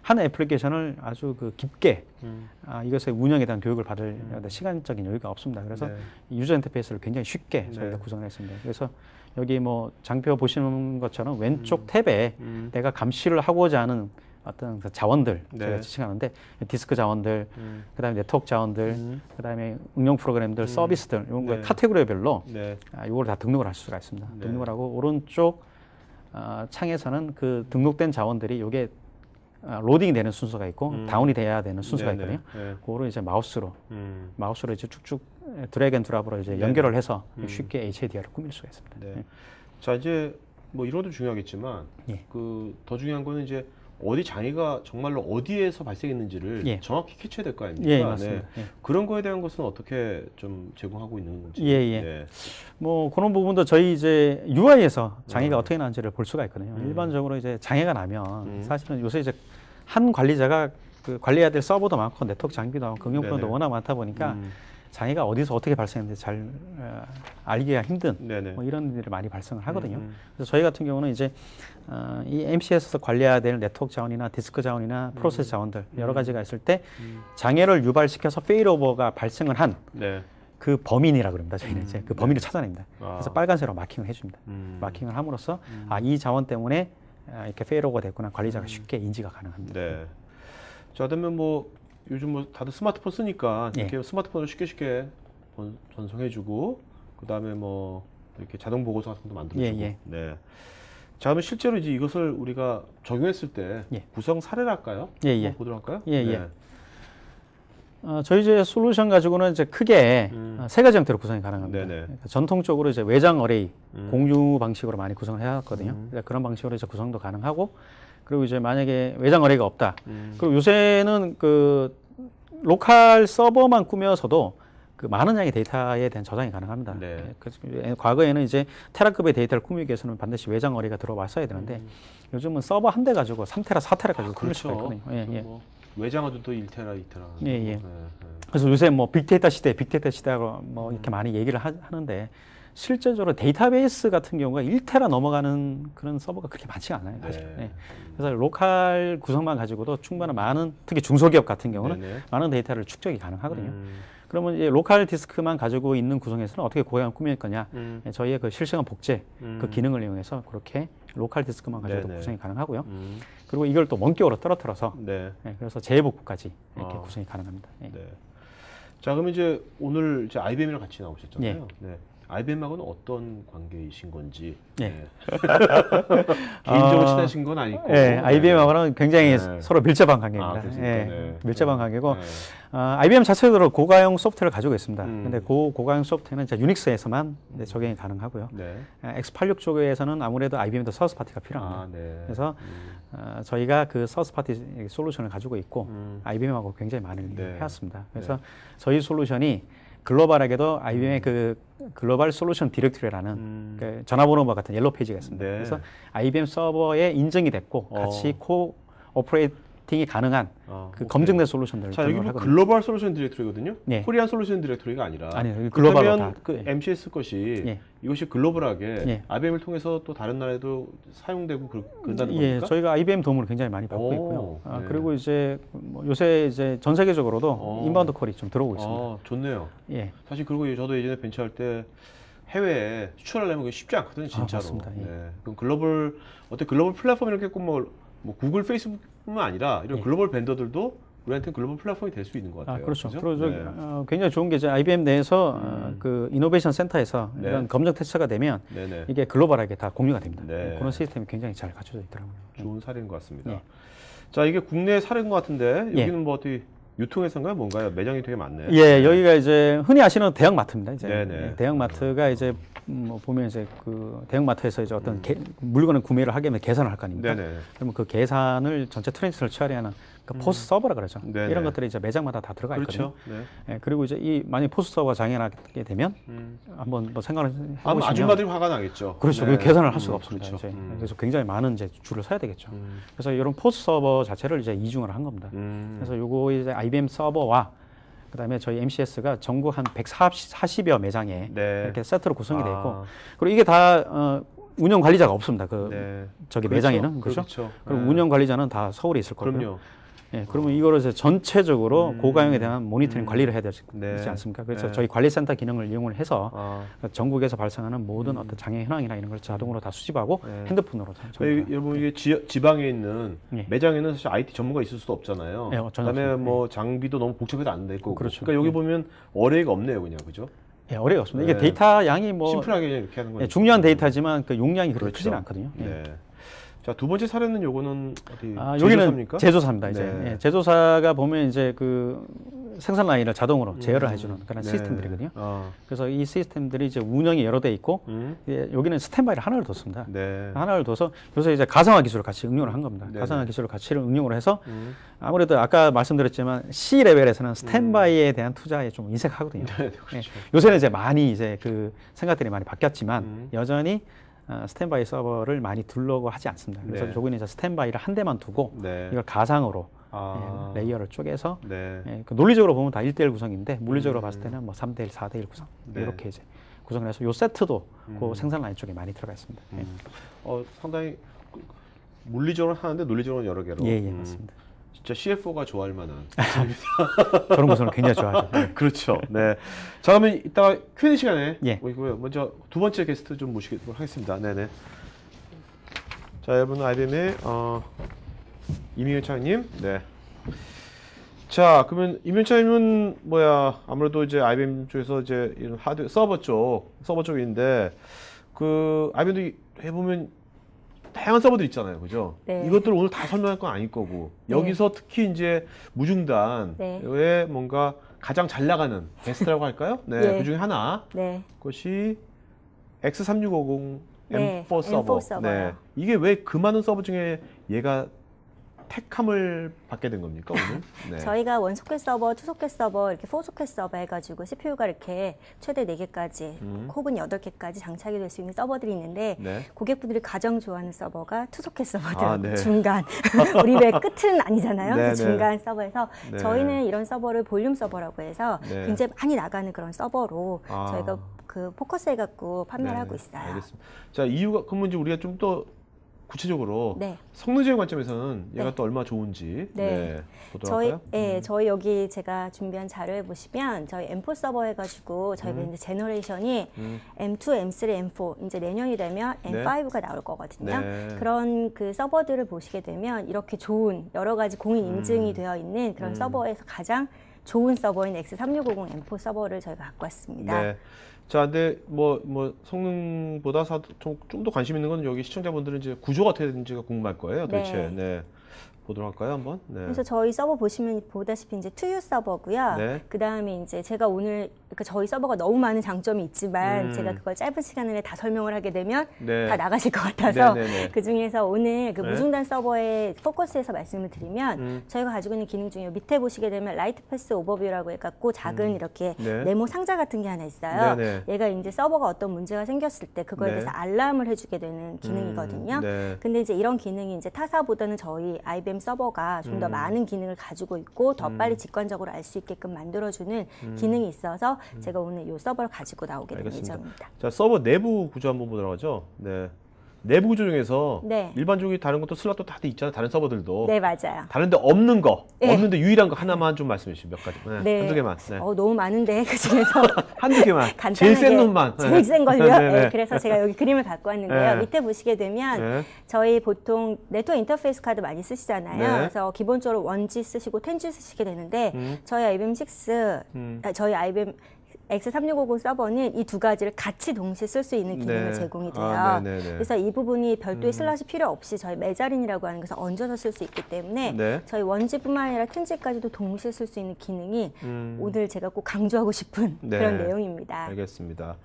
한 애플리케이션을 아주 그 깊게 이것의 운영에 대한 교육을 받을 시간적인 여유가 없습니다. 그래서 네. 유저 인터페이스를 굉장히 쉽게 저희가 네. 구성을 했습니다. 그래서 여기 뭐 장표 보시는 것처럼 왼쪽 탭에 내가 감시를 하고자 하는 어떤 그 자원들 네. 저희가 지칭하는데 디스크 자원들, 그다음에 네트워크 자원들, 그다음에 응용 프로그램들, 서비스들 이런 거 네. 카테고리별로 네. 이걸 다 등록을 할 수가 있습니다. 네. 등록을 하고 오른쪽 창에서는 그 등록된 자원들이 이게 로딩이 되는 순서가 있고 다운이 돼야 되는 순서가 네네. 있거든요. 네. 그거를 이제 마우스로 이제 쭉쭉 드래그 앤 드랍으로 이제 네네. 연결을 해서 쉽게 HADR을 꾸밀 수가 있습니다. 네. 예. 자, 이제 뭐 이런 것도 중요하겠지만 예. 그 더 중요한 거는 이제 어디 장애가 정말로 어디에서 발생했는지를 예. 정확히 캐치해야 될 거 아닙니까? 예, 맞습니다. 예. 그런 거에 대한 것은 어떻게 좀 제공하고 있는 건지. 예, 예. 네. 뭐 그런 부분도 저희 이제 UI에서 장애가 어떻게 나는지를 볼 수가 있거든요. 일반적으로 이제 장애가 나면 사실은 요새 이제 한 관리자가 그 관리해야 될 서버도 많고 네트워크 장비도 많고 응용 프로도 네네. 워낙 많다 보니까 장애가 어디서 어떻게 발생했는지 잘 알기가 힘든 네네. 뭐 이런 일들이 많이 발생을 하거든요. 그래서 저희 같은 경우는 이제 이 MCS에서 관리해야 될 네트워크 자원이나 디스크 자원이나 프로세스 자원들 여러 가지가 있을 때 장애를 유발시켜서 페일오버가 발생을 한 네. 그 범인이라 그럽니다. 저희는 이제 그 범인을 찾아냅니다. 아. 그래서 빨간색으로 마킹을 해줍니다. 마킹을 함으로써 이 자원 때문에 이렇게 페일오버가 됐구나 관리자가 쉽게 인지가 가능합니다. 네. 자, 그러면 뭐 요즘 뭐 다들 스마트폰 쓰니까 예. 이렇게 스마트폰을 쉽게 전송해주고 그 다음에 뭐 이렇게 자동 보고서 같은 것도 만들어주고. 예, 예. 네. 자, 그러면 실제로 이제 이것을 우리가 적용했을 때 예. 구성 사례를 할까요? 예, 예. 한번 보도록 할까요? 예, 네. 예. 저희 이제 솔루션 가지고는 이제 크게 세 가지 형태로 구성이 가능합니다. 네네. 그러니까 전통적으로 이제 외장 어레이 공유 방식으로 많이 구성을 해왔거든요. 그런 방식으로 이제 구성도 가능하고 그리고 이제 만약에 외장 어레이가 없다. 그리고 요새는 그 로컬 서버만 꾸며서도 그 많은 양의 데이터에 대한 저장이 가능합니다. 네. 과거에는 이제 테라급의 데이터를 꾸미기 위해서는 반드시 외장 어레이가 들어왔어야 되는데 요즘은 서버 한 대 가지고 3테라, 4테라까지 꾸밀 수가 있거든요. 예, 예. 뭐 외장하도 또 1테라, 2테라. 예, 예. 그래서 요새 뭐 빅데이터 시대라고 뭐 이렇게 많이 얘기를 하는데 실제적으로 데이터베이스 같은 경우가 1테라 넘어가는 그런 서버가 그렇게 많지가 않아요. 사실. 네. 예. 그래서 로컬 구성만 가지고도 충분한 많은 특히 중소기업 같은 경우는 네네. 많은 데이터를 축적이 가능하거든요. 그러면 이제 로컬 디스크만 가지고 있는 구성에서는 어떻게 고양을 꾸밀 거냐? 저희의 그 실시간 복제 그 기능을 이용해서 그렇게 로컬 디스크만 가지고도 네네. 구성이 가능하고요. 그리고 이걸 또 원격으로 떨어뜨려서 네. 그래서 재복구까지 이렇게 구성이 가능합니다. 예. 네. 자, 그럼 이제 오늘 이제 IBM이랑 같이 나오셨잖아요. 예. 네. IBM하고는 어떤 관계이신 건지. 예. 네. 개인적으로 친하신 건 아니고. 네, IBM하고는 굉장히 네. 서로 밀접한 관계입니다. 그렇습니까? 예, 네. 밀접한 관계고 네. IBM 자체로 고가형 소프트웨어를 가지고 있습니다. 음. 근데 그 고가형 소프트웨어는 이제 유닉스에서만 이제 적용이 가능하고요. 네. X86 쪽에서는 아무래도 IBM도 서스 파티가 필요합니다. 아, 네. 그래서 저희가 그 서스 파티 솔루션을 가지고 있고 IBM하고 굉장히 많은 일을 네. 해왔습니다. 그래서 저희 솔루션이 글로벌하게도 IBM의 그 글로벌 솔루션 디렉토리라는 그 전화번호와 같은 옐로우 페이지가 있습니다. 네. 그래서 IBM 서버에 인증이 됐고 같이 코 오퍼레이팅이 가능한 그 오케이. 검증된 솔루션들을 자, 여기 뭐 하거든요. 글로벌 솔루션 디렉토리거든요. 예. 코리안 솔루션 디렉토리가 아니라. 아니요, 글로벌로 그러면 다. 그 예. MCS 것이 예. 이것이 글로벌하게 예. IBM을 통해서 또 다른 나라에도 사용되고 그런다는 예, 겁니까? 저희가 IBM 도움을 굉장히 많이 받고 오, 있고요. 네. 그리고 이제 뭐 요새 이제 전 세계적으로도 인바운드 콜이 좀 들어오고 있습니다. 좋네요. 예. 사실 그리고 저도 예전에 벤처할 때 해외에 수출하려면 그게 쉽지 않거든요, 진짜로. 맞습니다. 예. 네. 그럼 글로벌 플랫폼 이렇게 꼭 뭐 구글, 페이스북뿐만 아니라 이런 예. 글로벌 벤더들도 우리한테 글로벌 플랫폼이 될 수 있는 것 같아요. 그렇죠. 그죠? 그리고 네. 굉장히 좋은 게 이제 IBM 내에서 그 이노베이션 센터에서 네. 이런 검증 테스트가 되면 네네. 이게 글로벌하게 다 공유가 됩니다. 네. 그런 시스템이 굉장히 잘 갖춰져 있더라고요. 좋은 사례인 것 같습니다. 예. 자, 이게 국내 사례인 것 같은데 예. 여기는 뭐 어떻게 유통회사인가요? 뭔가요? 매장이 되게 많네요. 예, 여기가 이제 흔히 아시는 대형마트입니다. 이제 네네. 예, 대형마트가 이제 뭐 보면 이제 그 대형마트에서 이제 어떤 물건을 구매를 하게 되면 계산을 할 거 아닙니까? 네네. 그러면 그 계산을 전체 트랜지션을 처리하는 그 포스 서버라 그러죠. 네네. 이런 것들이 이제 매장마다 다 들어가 있거든요. 그렇죠. 네. 예, 그리고 이제 이 만약 포스 서버가 장애나게 되면 한번 뭐 생각을 해보시면 아줌마들이 화가 나겠죠. 그렇죠. 네. 그 계산을 할 수가 없습니다. 그렇죠. 이제. 그래서 굉장히 많은 이제 줄을 서야 되겠죠. 그래서 이런 포스 서버 자체를 이제 이중을 한 겁니다. 그래서 요거 이제 IBM 서버와 그다음에 저희 MCS가 전국 한 140여 매장에 네. 이렇게 세트로 구성이 되어 있고 그리고 이게 다 운영 관리자가 없습니다. 그 네. 저기 그렇죠. 매장에는 그렇죠. 그렇죠. 그리고 네. 운영 관리자는 다 서울에 있을 거고요. 그럼요. 예, 그러면 이거를 이제 전체적으로 고가형에 대한 모니터링 관리를 해야 되지 네. 않습니까? 그래서 네. 저희 관리센터 기능을 이용을 해서 아. 전국에서 발생하는 모든 어떤 장애 현황이나 이런 걸 자동으로 다 수집하고 네. 핸드폰으로 다 여러분 이게 지방에 있는 예. 매장에는 사실 IT 전문가 있을 수도 없잖아요. 예, 전혀 그다음에 없습니다. 뭐 장비도 너무 복잡해도 안 될 거고. 그렇죠. 그러니까 여기 예. 보면 어뢰가 없네요, 그냥 그죠? 예, 어려가 없습니다. 이게 네. 데이터 양이 뭐 심플하게 이렇게 하는 거예요. 중요한 데이터지만 그 용량이 그렇게 그렇죠. 크지는 않거든요. 예. 네. 자, 두 번째 사례는 요거는 어디 여기는 제조사입니까? 제조사입니다. 이제 네. 예, 제조사가 보면 이제 그 생산 라인을 자동으로 제어를 해주는 그런 네. 시스템들이거든요. 그래서 이 시스템들이 이제 운영이 여러 대 있고 예, 여기는 스탠바이를 하나를 뒀습니다. 네. 하나를 둬서 요새 이제 가상화 기술을 같이 응용을 한 겁니다. 네네. 가상화 기술을 같이 응용을 해서 아무래도 아까 말씀드렸지만 C 레벨에서는 스탠바이에 대한 투자에 좀 인색하거든요. 네, 그렇죠. 예, 요새는 이제 많이 이제 그 생각들이 많이 바뀌었지만 여전히 스탠바이 서버를 많이 두려고 하지 않습니다. 그래서 네. 저기는 이제 스탠바이를 한 대만 두고 네. 이걸 가상으로 아. 예, 레이어를 쪼개서 네. 예, 그 논리적으로 보면 다 1대1 구성인데 물리적으로 봤을 때는 뭐 3대1, 4대1 구성 네. 이렇게 이제 구성을 해서 요 세트도 그 생산 라인 쪽에 많이 들어가 있습니다. 예. 상당히 물리적으로 하는데 논리적으로는 여러 개로. 예, 맞습니다. 진짜 CFO가 좋아할 만한. 그런 구성을 굉장히 좋아하죠. 예. 그렇죠. 네. 자, 그러면 이따가 Q&A 시간에 예. 모이고요. 먼저 두 번째 게스트 좀 모시도록 하겠습니다. 네네. 자, 여러분 IBM의 이민현 차장님. 네. 자, 그러면 이민현 차장님은 아무래도 이제 IBM 쪽에서 이제 이런 하드 서버 쪽인데 그 IBM도 해보면 다양한 서버들 있잖아요, 그죠? 네. 이것들 오늘 다 설명할 건 아닐 거고 네. 여기서 특히 이제 무중단에 네. 뭔가 가장 잘 나가는 베스트라고 할까요? 네, 네. 그 중에 하나 네. 그것이 X3650 네, M4 서버. M4 서버요. 이게 왜 그 많은 서버 중에 얘가 택함을 받게 된 겁니까 오늘? 네. 저희가 원소켓 서버, 투소켓 서버, 이렇게 4소켓 서버 해가지고 CPU가 이렇게 최대 4개까지, 혹은 8개까지 장착이 될 수 있는 서버들이 있는데 네. 고객분들이 가장 좋아하는 서버가 투소켓 서버더라고요. 아, 네. 중간. 우리 왜 끝은 아니잖아요. 네, 그래서 네. 중간 서버에서 네. 저희는 이런 서버를 볼륨 서버라고 해서 네. 굉장히 많이 나가는 그런 서버로 아. 저희가 그 포커스 해갖고 판매를 네, 하고 있어요. 알겠습니다. 자, 이유가 그러면 이제 우리가 좀 더 구체적으로 네. 성능적인 관점에서는 얘가 네. 또 얼마나 좋은지 네. 보도록 할까요? 저희 여기 제가 준비한 자료에 보시면 저희 M4 서버 해가지고 저희가 이제 제너레이션이 M2, M3, M4 이제 내년이 되면 M5가 나올 거거든요. 네. 그런 그 서버들을 보시게 되면 이렇게 좋은 여러 가지 공인 인증이 되어 있는 그런 서버에서 가장 좋은 서버인 X3650 M4 서버를 저희가 갖고 왔습니다. 네. 자, 근데 뭐 성능보다 좀 더 관심 있는 건 여기 시청자분들은 이제 구조가 어떻게 되는지가 궁금할 거예요, 도대체. 네. 보도록 할까요, 한번? 네. 그래서 저희 서버 보시면 보다시피 이제 투유 서버고요. 네. 그 다음에 이제 제가 오늘 그러니까 저희 서버가 너무 많은 장점이 있지만 제가 그걸 짧은 시간 안에 다 설명을 하게 되면 네. 다 나가실 것 같아서 네. 그 중에서 오늘 그 네. 무중단 서버의 포커스에서 말씀을 드리면 저희가 가지고 있는 기능 중에 밑에 보시게 되면 라이트 패스 오버뷰라고 해갖고 작은 이렇게 네. 네모 상자 같은 게 하나 있어요. 네. 얘가 이제 서버가 어떤 문제가 생겼을 때 그거에 네. 대해서 알람을 해주게 되는 기능이거든요. 네. 근데 이제 이런 기능이 이제 타사보다는 저희 IBM 서버가 좀 더 많은 기능을 가지고 있고 더 빨리 직관적으로 알 수 있게끔 만들어주는 기능이 있어서 제가 오늘 이 서버를 가지고 나오게 된 알겠습니다. 예정입니다. 자, 서버 내부 구조 한번 보도록 하죠. 네. 내부 구조 중에서 네. 일반적인 다른 것도 슬롯도 다들 있잖아요. 다른 서버들도. 네, 맞아요. 다른데 없는 거, 네. 없는데 유일한 거 하나만 좀 말씀해 주시죠. 몇 가지. 네. 한두 개만. 네. 너무 많은데 그 중에서 한두 개만. 간단하게 제일 센 놈만. 제일 센 걸요. 네. 네, 그래서 제가 여기 그림을 갖고 왔는데요. 네. 밑에 보시게 되면 네. 저희 보통 네트워크 인터페이스 카드 많이 쓰시잖아요. 네. 그래서 기본적으로 1G 쓰시고 10G 쓰시게 되는데 저희 IBM 6, 저희 IBM X3650 서버는 이 두 가지를 같이 동시에 쓸 수 있는 기능을 네. 제공이 돼요. 아, 네네네. 그래서 이 부분이 별도의 슬롯이 필요 없이 저희 메자린이라고 하는 것을 얹어서 쓸 수 있기 때문에 네. 저희 1G뿐만 아니라 10G까지도 동시에 쓸 수 있는 기능이 오늘 제가 꼭 강조하고 싶은 네. 그런 내용입니다. 알겠습니다.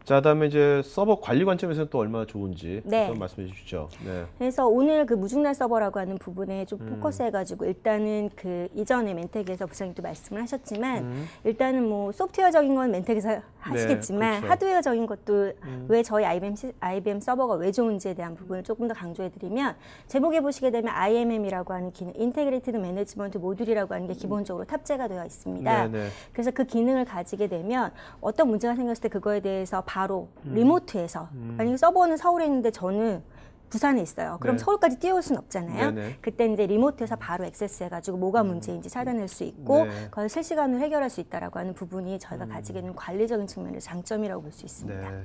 자, 그다음에 이제 서버 관리 관점에서는 또 얼마나 좋은지 네. 좀 말씀해 주시죠. 네. 그래서 오늘 그 무중단 서버라고 하는 부분에 좀 포커스해가지고 일단은 그 이전에 멘텍에서 부장님도 말씀을 하셨지만 일단은 뭐 소프트웨어적인 건 멘텍에서 하시겠지만 그렇죠. 하드웨어적인 것도 왜 저희 IBM 서버가 왜 좋은지에 대한 부분을 조금 더 강조해드리면 제목에 보시게 되면 IMM이라고 하는 기능, 인테그레이티드 매니지먼트 모듈이라고 하는 게 기본적으로 탑재가 되어 있습니다. 네. 그래서 그 기능을 가지게 되면 어떤 문제가 생겼을 때 그거에 대해서 바로 리모트에서 만약에 서버는 서울에 있는데 저는 부산에 있어요. 그럼 네. 서울까지 뛰어올 수는 없잖아요. 네네. 그때 이제 리모트에서 바로 액세스해가지고 뭐가 문제인지 찾아낼 수 있고 네. 그걸 실시간으로 해결할 수 있다라고 하는 부분이 저희가 가지고 있는 관리적인 측면의 장점이라고 볼 수 있습니다. 네.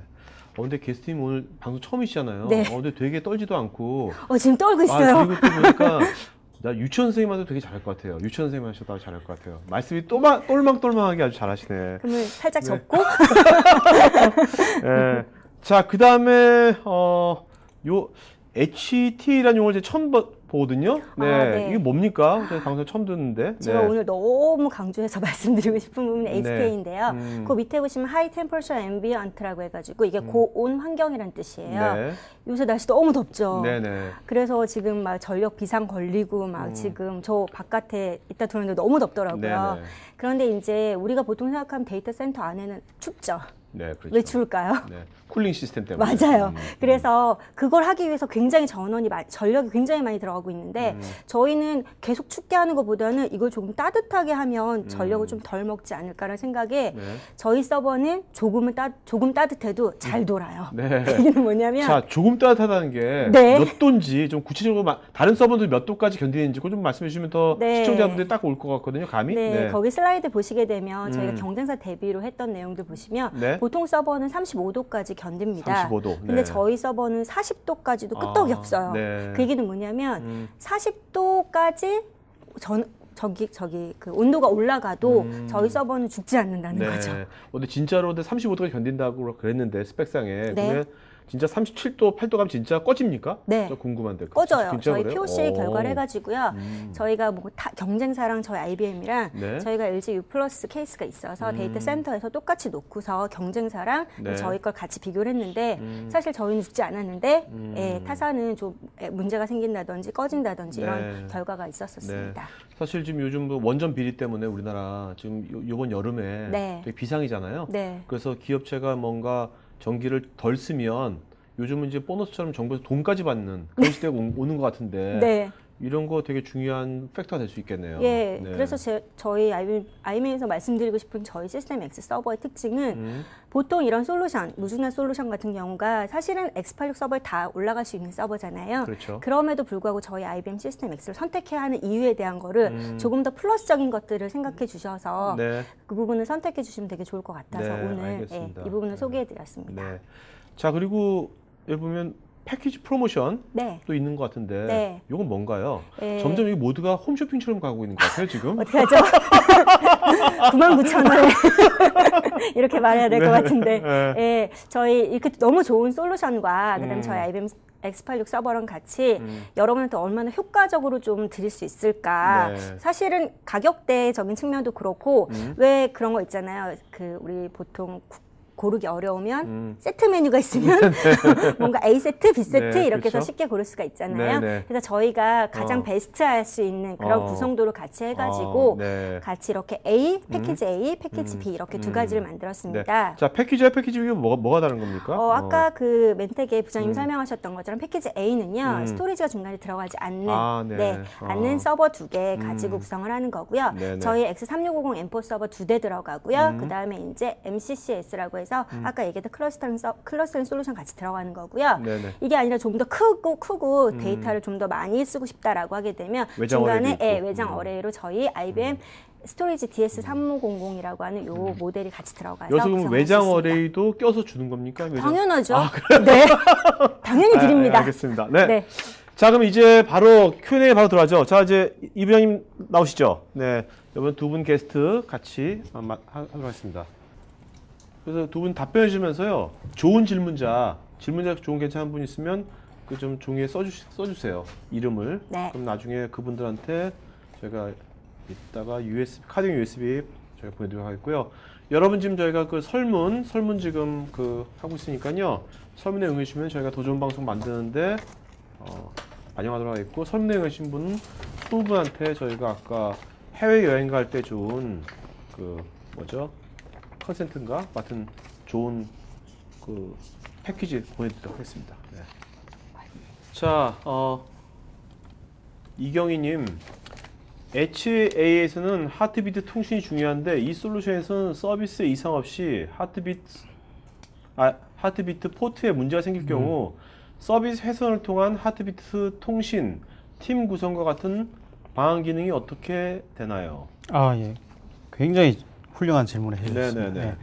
근데 게스트님 오늘 방송 처음이시잖아요. 네. 근데 되게 떨지도 않고. 지금 떨고 있어요. 그리고 또 보니까 나 유치원 선생님 하도 되게 잘할 것 같아요. 유치원 선생님 하셔도 잘할 것 같아요. 말씀이 똘망똘망하게 아주 잘하시네. 그러면 살짝 접고 네. 자, 그 다음에 요 HT라는 용어를 제가 처음 보거든요. 네. 네. 이게 뭡니까? 제가 방송 처음 듣는데. 제가 네. 오늘 너무 강조해서 말씀드리고 싶은 부분은 HT인데요. 그 밑에 보시면 High Temperature Ambient라고 해가지고 이게 고온 환경이란 뜻이에요. 네. 요새 날씨 너무 덥죠. 네네. 그래서 지금 막 전력 비상 걸리고 막 지금 저 바깥에 있다 들었는데 너무 덥더라고요. 네네. 그런데 이제 우리가 보통 생각하면 데이터 센터 안에는 춥죠. 네, 그렇죠. 왜 추울까요? 네. 쿨링 시스템 때문에. 맞아요. 그래서 그걸 하기 위해서 굉장히 전력이 굉장히 많이 들어가고 있는데 저희는 계속 춥게 하는 것보다는 이걸 조금 따뜻하게 하면 전력을 좀 덜 먹지 않을까라는 생각에 네. 저희 서버는 조금 따뜻해도 잘 돌아요. 네. 그 얘기는 뭐냐면 자, 조금 따뜻하다는 게 네. 몇 도인지 좀 구체적으로 다른 서버들 몇 도까지 견디는지 그거 좀 말씀해 주시면 더 네. 시청자분들이 딱 올 것 같거든요. 감이. 네, 거기 슬라이드 보시게 되면 저희가 경쟁사 대비로 했던 내용들 보시면 네. 보통 서버는 35도까지 견딥니다. 35도. 근데 네. 저희 서버는 40도까지도 끄떡이 없어요. 네. 그 얘기는 뭐냐면 40도까지 저기 그 온도가 올라가도 저희 서버는 죽지 않는다는 네. 거죠. 근데 진짜로 35도가 견딘다고 그랬는데 스펙상에 네. 그러면 진짜 37도, 8도 가면 진짜 꺼집니까? 네. 저 궁금한데. 꺼져요. 진짜 저희 그래요? POC 오. 결과를 해가지고요. 저희가 뭐 경쟁사랑 저희 IBM이랑 네. 저희가 LG U 플러스 케이스가 있어서 데이터 센터에서 똑같이 놓고서 경쟁사랑 네. 저희 걸 같이 비교를 했는데 사실 저희는 죽지 않았는데 예, 타사는 좀 문제가 생긴다든지 꺼진다든지 이런 네. 결과가 있었습니다. 사실 지금 요즘 뭐 원전 비리 때문에 우리나라 지금 요번 여름에 네. 되게 비상이잖아요. 네. 그래서 기업체가 뭔가 전기를 덜 쓰면 요즘은 이제 보너스처럼 정부에서 돈까지 받는 그런 시대가 오는 것 같은데 네. 이런 거 되게 중요한 팩터가 될 수 있겠네요. 예, 네. 그래서 저희 IM에서 말씀드리고 싶은 저희 시스템 X 서버의 특징은 보통 이런 솔루션, 무중단 솔루션 같은 경우가 사실은 X86 서버에 다 올라갈 수 있는 서버잖아요. 그렇죠. 그럼에도 불구하고 저희 IBM 시스템 X를 선택해야 하는 이유에 대한 거를 조금 더 플러스적인 것들을 생각해 주셔서 네. 그 부분을 선택해 주시면 되게 좋을 것 같아서 네, 오늘 알겠습니다. 이 부분을 소개해 드렸습니다. 네. 자, 그리고 여기 보면 패키지 프로모션 네. 또 있는 것 같은데 네. 이건 뭔가요? 예. 점점 이 모두가 홈쇼핑처럼 가고 있는 것 같아요, 지금. 어떻게 하죠? 99,000원에 이렇게 말해야 될 것 같은데 예, 저희 이렇게 너무 좋은 솔루션과 그다음에 저희 IBM X86 서버랑 같이 여러분한테 얼마나 효과적으로 좀 드릴 수 있을까. 네. 사실은 가격대적인 측면도 그렇고 왜 그런 거 있잖아요. 그 우리 보통 고르기 어려우면 세트 메뉴가 있으면 뭔가 A 세트, B 세트 네, 이렇게 그렇죠. 더 쉽게 고를 수가 있잖아요. 네, 네. 그래서 저희가 가장 베스트할 수 있는 그런 구성도를 같이 해가지고 네. 같이 이렇게 A, 패키지 A, 패키지 B 이렇게 두 가지를 만들었습니다. 네. 자, 패키지와 패키지 이게 뭐가 다른 겁니까? 아까 그 멘텍의 부장님 설명하셨던 것처럼 패키지 A는요 스토리지가 중간에 들어가지 않는 않는 서버 2개 가지고 구성을 하는 거고요. 네네. 저희 X3650 M4 서버 2대 들어가고요. 그 다음에 이제 MCCS라고 해서 아까 얘기했던 클러스터링 솔루션 같이 들어가는 거고요. 네네. 이게 아니라 좀 더 크고 데이터를 좀 더 많이 쓰고 싶다라고 하게 되면 외장 중간에 어레이도 있고. 외장 어레이로 저희 IBM 스토리지 DS3500이라고 하는 요 모델이 같이 들어가서 여기서 그럼 구성할 수 외장 있습니다. 어레이도 껴서 주는 겁니까? 외장? 당연하죠. 네, 당연히 드립니다. 알겠습니다. 네. 네. 자, 그럼 이제 바로 Q&A 바로 들어가죠. 자, 이제 이 부장님 나오시죠. 네, 이번 두 분 게스트 같이 하도록 하겠습니다. 그래서 두 분 답변해 주면서요. 좋은 질문자 좋은 괜찮은 분 있으면 그 좀 종이에 써주세요. 이름을. 네. 그럼 나중에 그분들한테 저희가 이따가 카드용 USB 저희가 보내드리도록 하겠고요. 여러분 지금 저희가 그 설문 지금 그 하고 있으니까요. 설문에 응해주시면 저희가 더 좋은 방송 만드는데 반영하도록 하겠고, 설문에 응해주신 분은 20분한테 저희가 아까 해외 여행 갈 때 좋은 그 뭐죠? 컨센트인가? 같은 좋은 그 패키지 보내드리도록 하겠습니다. 네. 자, 이경희님, HA에서는 하트비트 통신이 중요한데 이 솔루션에서는 서비스 이상 없이 하트비트 포트에 문제가 생길 경우 서비스 훼손을 통한 하트비트 통신, 팀 구성과 같은 방한 기능이 어떻게 되나요? 예. 굉장히 훌륭한 질문을 해주셨습니다. 네네네. 네.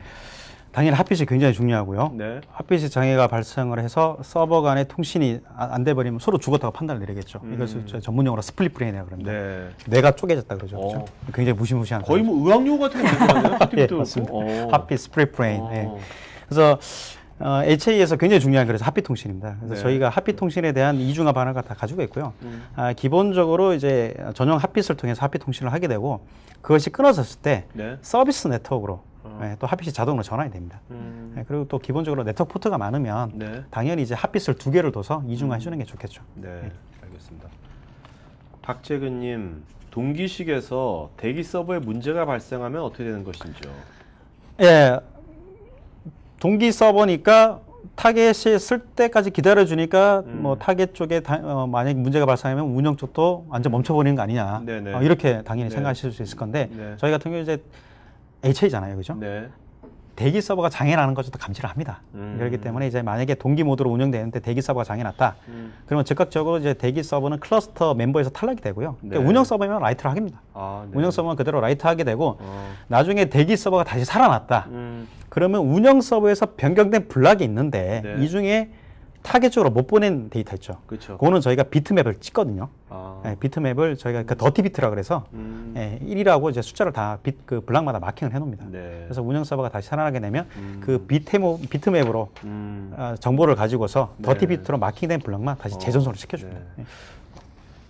당연히 핫빗이 굉장히 중요하고요. 네. 핫빗이 장애가 발생을 해서 서버 간의 통신이 안 돼 버리면 서로 죽었다고 판단을 내리겠죠. 이것을 저희 전문용어로 스플릿 브레인이라고 그럽니다. 네. 뇌가 쪼개졌다 그러죠. 그렇죠? 굉장히 무시무시한 거의 뭐 의학용어 같은 게 많잖아요. 하트비트. 예, 맞습니다. 핫빗, 스플릿 브레인. 어. 예. 그래서 HA에서 굉장히 중요한 그래서 핫빗 통신입니다. 그래서 네. 저희가 핫빗 통신에 대한 이중화 반응을 다 가지고 있고요. 기본적으로 이제 전용 핫빗을 통해서 핫빗 통신을 하게 되고 그것이 끊어졌을 때 네. 서비스 네트워크로 또 핫빗이 자동으로 전환이 됩니다. 그리고 또 기본적으로 네트워크 포트가 많으면 네. 당연히 이제 핫빗을 2개를 둬서 이중화 해주는 게 좋겠죠. 네, 알겠습니다. 박재근님, 동기식에서 대기 서버에 문제가 발생하면 어떻게 되는 것인지요? 예, 동기 서버니까 타겟이 쓸 때까지 기다려주니까 뭐 타겟 쪽에 만약 문제가 발생하면 운영 쪽도 완전 멈춰버리는 거 아니냐. 네네. 이렇게 당연히 네. 생각하실 수 있을 건데 네. 저희 같은 경우 이제 HA잖아요, 그죠? 네. 대기 서버가 장애 나는 것도 감지를 합니다. 그렇기 때문에 이제 만약에 동기 모드로 운영되는데 대기 서버가 장애 났다. 그러면 즉각적으로 이제 대기 서버는 클러스터 멤버에서 탈락이 되고요. 그러니까 네. 운영 서버면 라이트를 합니다. 네. 운영 서버는 그대로 라이트 하게 되고 나중에 대기 서버가 다시 살아났다. 그러면 운영 서버에서 변경된 블락이 있는데 네. 이 중에 타겟 쪽으로 못 보낸 데이터 있죠. 그렇죠. 그거는 저희가 비트맵을 찍거든요. 비트맵을 저희가 그 더티 비트라 그래서 1이라고 이제 숫자를 다 그 블락마다 마킹을 해놓습니다. 네. 그래서 운영 서버가 다시 살아나게 되면 그 비트맵으로 정보를 가지고서 네. 더티 비트로 마킹된 블락만 다시 재전송을 시켜줍니다. 네.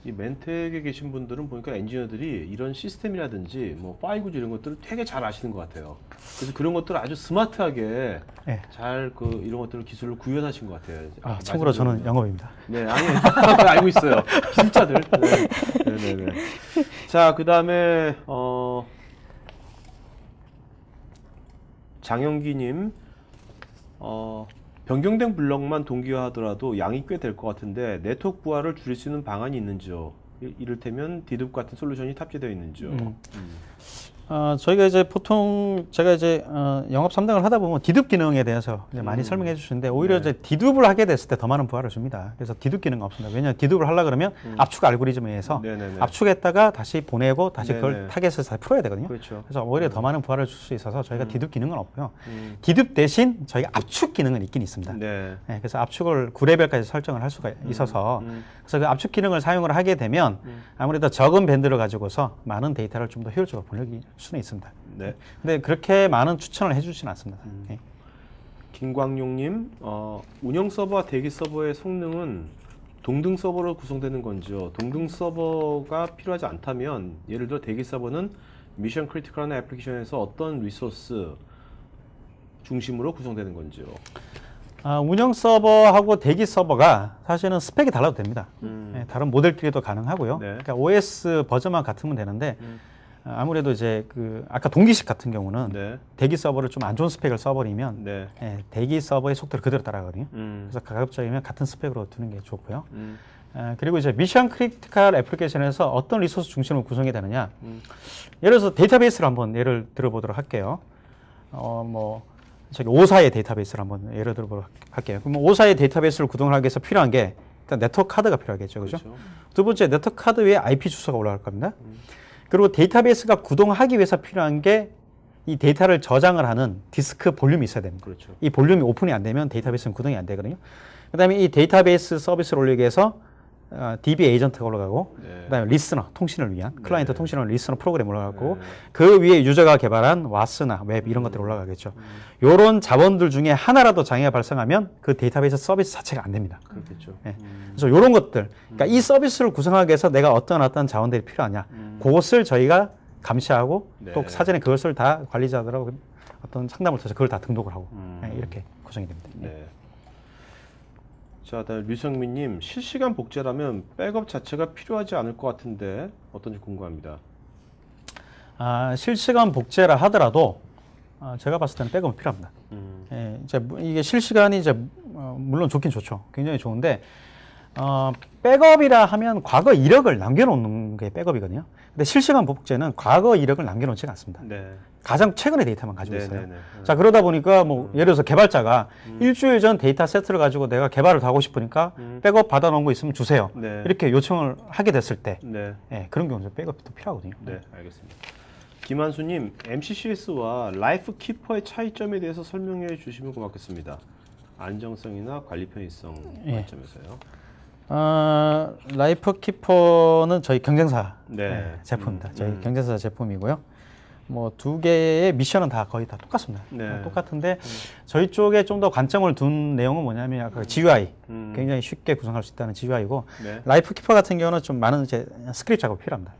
이 멘텍에 계신 분들은 보니까 엔지니어들이 이런 시스템이라든지 뭐 파일 구조 이런 것들을 되게 잘 아시는 것 같아요. 그래서 그런 것들을 아주 스마트하게 네. 잘 이런 것들을 기술을 구현하신 것 같아요. 참고로 저는 영업입니다. 네, 아니 알고 있어요. 기술자들. 네. 자, 그 다음에 장영기님, 변경된 블럭만 동기화하더라도 양이 꽤 될 것 같은데 네트워크 부하를 줄일 수 있는 방안이 있는지요? 이를테면 디둡 같은 솔루션이 탑재되어 있는지요? 저희가 이제 보통 제가 이제 영업 3등을 하다 보면 디둡 기능에 대해서 이제 많이 설명해 주시는데 오히려 이제 디둡을 하게 됐을 때 더 많은 부하를 줍니다. 그래서 디둡 기능은 없습니다. 왜냐하면 디둡을 하려 그러면 압축 알고리즘에 의해서 압축했다가 다시 보내고 다시 그걸 타겟에서 다시 풀어야 되거든요. 그렇죠. 그래서 오히려 더 많은 부하를 줄 수 있어서 저희가 디둡 기능은 없고요. 디둡 대신 저희가 압축 기능은 있긴 있습니다. 네, 그래서 압축을 9레벨까지 설정을 할 수가 있어서 그래서 그 압축 기능을 사용을 하게 되면 아무래도 적은 밴드를 가지고서 많은 데이터를 좀 더 효율적으로 보내기 수는 있습니다. 네. 근데 그렇게 많은 추천을 해주지는 않습니다. 네. 김광용님, 운영 서버와 대기 서버의 성능은 동등 서버로 구성되는 건지요? 동등 서버가 필요하지 않다면, 예를 들어 대기 서버는 미션 크리티컬한 애플리케이션에서 어떤 리소스 중심으로 구성되는 건지요? 운영 서버하고 대기 서버가 사실은 스펙이 달라도 됩니다. 네, 다른 모델끼리도 가능하고요. 네. 그러니까 OS 버전만 같으면 되는데. 아무래도 이제 그 아까 동기식 같은 경우는 네. 대기 서버를 좀 안 좋은 스펙을 써버리면 네. 대기 서버의 속도를 그대로 따라가거든요. 그래서 가급적이면 같은 스펙으로 두는 게 좋고요. 그리고 이제 미션 크리티컬 애플리케이션에서 어떤 리소스 중심으로 구성이 되느냐. 예를 들어서 데이터베이스를 한번 예를 들어보도록 할게요. 뭐 저기 오사의 데이터베이스를 한번 예를 들어보도록 할게요. 그럼 오사의 데이터베이스를 구동을 하기 위해서 필요한 게 일단 네트워크 카드가 필요하겠죠, 그렇죠? 두 번째 네트워크 카드 위에 IP 주소가 올라갈 겁니다. 그리고 데이터베이스가 구동하기 위해서 필요한 게 이 데이터를 저장을 하는 디스크 볼륨이 있어야 됩니다. 그렇죠. 이 볼륨이 오픈이 안 되면 데이터베이스는 구동이 안 되거든요. 그 다음에 이 데이터베이스 서비스를 올리기 위해서 DB 에이전트가 올라가고 네. 그 다음에 리스너, 통신을 위한 클라이언트 통신을 리스너 프로그램 올라가고 그 위에 유저가 개발한 와스나 웹 이런 것들이 올라가겠죠. 요런 자본들 중에 하나라도 장애가 발생하면 그 데이터베이스 서비스 자체가 안 됩니다. 그렇겠죠. 네. 그래서 요런 것들, 그러니까 이 서비스를 구성하기 위해서 내가 어떤 자원들이 필요하냐, 그것을 저희가 감시하고 네. 또 사전에 그것을 다 관리자들하고 어떤 상담을 통해서 그걸 다 등록을 하고 네, 이렇게 구성이 됩니다. 네. 자, 다음 류성민님, 실시간 복제라면 백업 자체가 필요하지 않을 것 같은데 어떤지 궁금합니다. 실시간 복제라 하더라도 제가 봤을 때는 백업은 필요합니다. 예, 이제 이게 실시간이 이제 물론 좋긴 좋죠. 굉장히 좋은데 백업이라 하면 과거 이력을 남겨놓는 게 백업이거든요. 근데 실시간 복제는 과거 이력을 남겨놓지 않습니다. 네. 가장 최근의 데이터만 가지고 있어요. 자, 그러다 보니까 뭐 예를 들어서 개발자가 일주일 전 데이터 세트를 가지고 내가 개발을 더 하고 싶으니까 백업 받아놓은 거 있으면 주세요. 네. 이렇게 요청을 하게 됐을 때 예, 그런 경우는 백업이 또 필요하거든요. 네, 알겠습니다. 김한수님, MCCS와 라이프 키퍼의 차이점에 대해서 설명해 주시면 고맙겠습니다. 안정성이나 관리 편의성 관점에서요. 라이프 키퍼는 저희 경쟁사 제품입니다. 저희 경쟁사 제품이고요. 뭐 두 개의 미션은 다 거의 다 똑같습니다. 똑같은데 저희 쪽에 좀 더 관점을 둔 내용은 뭐냐면 아까 GUI 굉장히 쉽게 구성할 수 있다는 GUI고 라이프 키퍼 같은 경우는 좀 많은 이제 스크립트 작업이 필요합니다.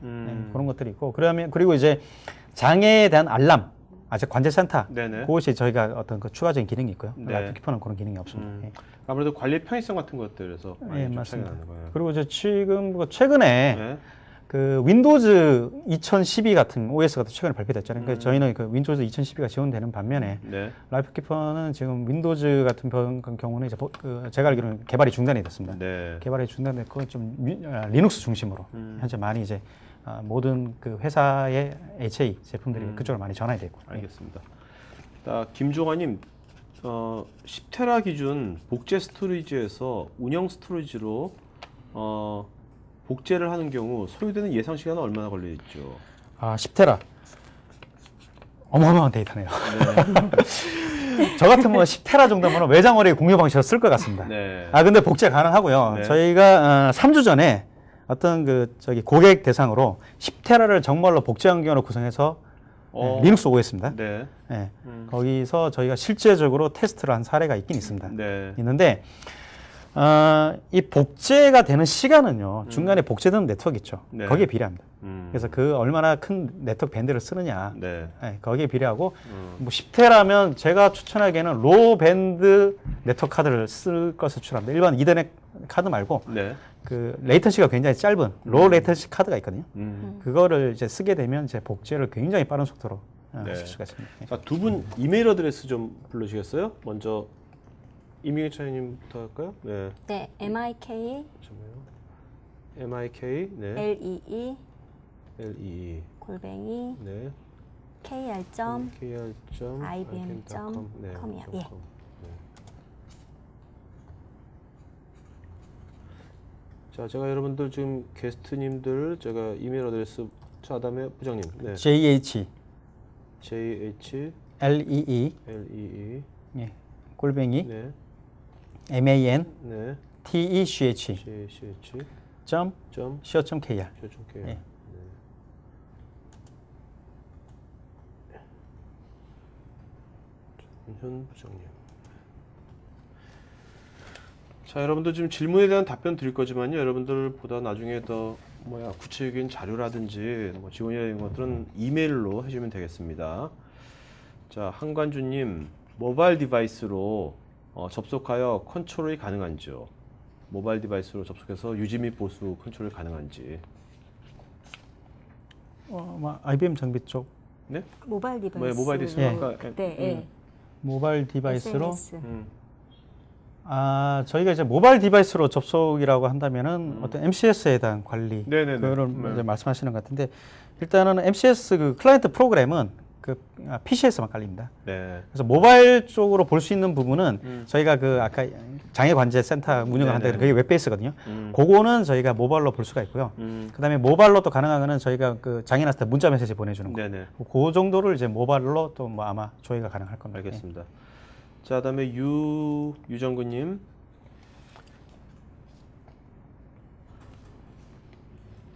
그런 것들이 있고 그리고 이제 장애에 대한 알람 아직 관제 센터 그것이 저희가 어떤 그 추가적인 기능이 있고요. 라이프 키퍼는 그런 기능이 없습니다. 아무래도 관리 편의성 같은 것들에서 많이 좀 차이가 나는 거예요. 그리고 이제 지금 최근에 그 윈도우즈 2012 같은 OS 같은 최근에 발표됐잖아요. 그러니까 저희는 그 윈도우즈 2012가 지원되는 반면에 라이프 키퍼는 지금 윈도우즈 같은 경우는 이제 제가 알기로는 개발이 중단이 됐습니다. 개발이 중단됐고 좀 리눅스 중심으로 현재 많이 이제 모든 그 회사의 HA 제품들이 그쪽으로 많이 전환이 되고. 알겠습니다. 김종환님, 10테라 기준 복제 스토리지에서 운영 스토리지로 복제를 하는 경우 소요되는 예상 시간은 얼마나 걸리죠? 10테라. 어마어마한 데이터네요. 저 같으면 10테라 정도면 외장거래 공유 방식으로 쓸 것 같습니다. 근데 복제 가능하고요. 저희가 3주 전에 어떤 저기 고객 대상으로 10테라를 정말로 복제 환경으로 구성해서 리눅스 OS입니다. 거기서 저희가 실제적으로 테스트를 한 사례가 있긴 있습니다. 있는데 이 복제가 되는 시간은요. 중간에 복제되는 네트워크 있죠. 거기에 비례합니다. 그래서 얼마나 큰 네트워크 밴드를 쓰느냐 거기에 비례하고 뭐 10테라면 제가 추천하기에는 로우 밴드 네트워크 카드를 쓸 것을 추천합니다. 일반 이더넷 카드 말고 그 레이턴시가 굉장히 짧은 로우 레이턴시 카드가 있거든요. 그거를 이제 쓰게 되면 이제 복제를 굉장히 빠른 속도로 하실 수가 있습니다. 자, 두 분 이메일 어드레스 좀 불러주시겠어요? 먼저 이민희 차장님부터 할까요? 네. 네, MIK 잠깐만요. MIK 네. LEE LEE 골뱅이 네. kr.ibm.com이요. 예. 자, 제가 여러분들 지금 게스트님들 제가 이메일 어드레스 자, 다음에 부장님. 네. JH LEE 예. 골뱅이 네. MAN 네. TECH 점 co.kr 네. 현 부장님. 자, 여러분들 지금 질문에 대한 답변 드릴 거지만요. 여러분들보다 나중에 더 구체적인 자료라든지 지원이나 이런 것들은 이메일로 해주면 되겠습니다. 자, 한관주님, 모바일 디바이스로 접속하여 컨트롤이 가능한지요? 모바일 디바이스로 접속해서 유지 및 보수 컨트롤이 가능한지. IBM 장비 쪽 네? 모바일 디바이스. 모바일 디바이스. 예. 아까 모바일 디바이스로 SNS. 저희가 이제 모바일 디바이스로 접속이라고 한다면은 어떤 MCS에 대한 관리 네네네. 그거를 이제 말씀하시는 것 같은데 일단은 MCS 그 클라이언트 프로그램은 그 PC에서만 깔립니다. 네. 그래서 모바일 쪽으로 볼 수 있는 부분은 저희가 그 아까 장애관제센터 운영을 한다 그게 웹베이스거든요. 그거는 저희가 모바일로 볼 수가 있고요. 그다음에 모바일로 또 가능한 거는 저희가 그 장애 났을 때 문자 메시지 보내주는 거. 네네. 그 정도를 이제 모바일로 또 아마 조회가 가능할 겁니다. 알겠습니다. 자, 그다음에 유정근님.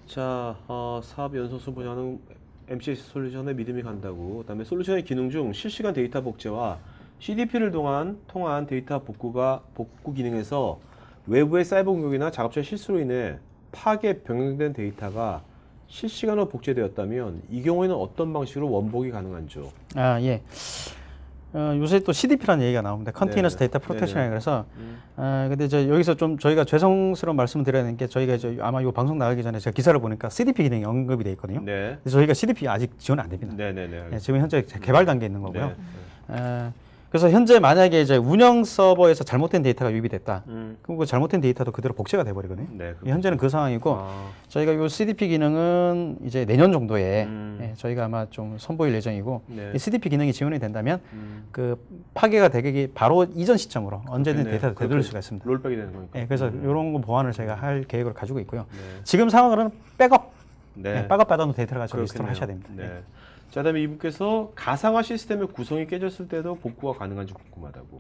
자, 사업 연소수 분야는 MCS 솔루션에 믿음이 간다고. 그다음에 솔루션의 기능 중 실시간 데이터 복제와 CDP를 통한 데이터 복구 기능에서 외부의 사이버 공격이나 작업자의 실수로 인해 파괴 변경된 데이터가 실시간으로 복제되었다면 이 경우에는 어떤 방식으로 원복이 가능한지요? 예. 요새 또 CDP라는 얘기가 나옵니다. 컨티뉴어스 네네. 데이터 프로텍션이 그래서 근데 여기서 좀 저희가 죄송스러운 말씀을 드려야 되는 게 저희가 아마 이 방송 나가기 전에 제가 기사를 보니까 CDP 기능이 언급이 돼 있거든요. 네. 그래서 저희가 CDP 아직 지원 안 됩니다. 네네네. 지금 현재 개발 단계에 있는 거고요. 네. 그래서 현재 만약에 이제 운영 서버에서 잘못된 데이터가 유입이 됐다. 그럼 그 잘못된 데이터도 그대로 복제가 돼 버리거든요. 네, 현재는 그 상황이고 저희가 이 CDP 기능은 이제 내년 정도에 저희가 아마 좀 선보일 예정이고 네. 이 CDP 기능이 지원이 된다면 그 파괴가 되기 바로 이전 시점으로 언제든 데이터를 되돌릴 수가 있습니다. 롤백이 되는 거니까. 그래서 이런 거 보완을 저희가 할 계획을 가지고 있고요. 네. 지금 상황으로는 백업, 네. 백업 받아놓은 데이터를 가지고 리스토를 하셔야 됩니다. 네. 자, 그다음에 이분께서 가상화 시스템의 구성이 깨졌을 때도 복구가 가능한지 궁금하다고.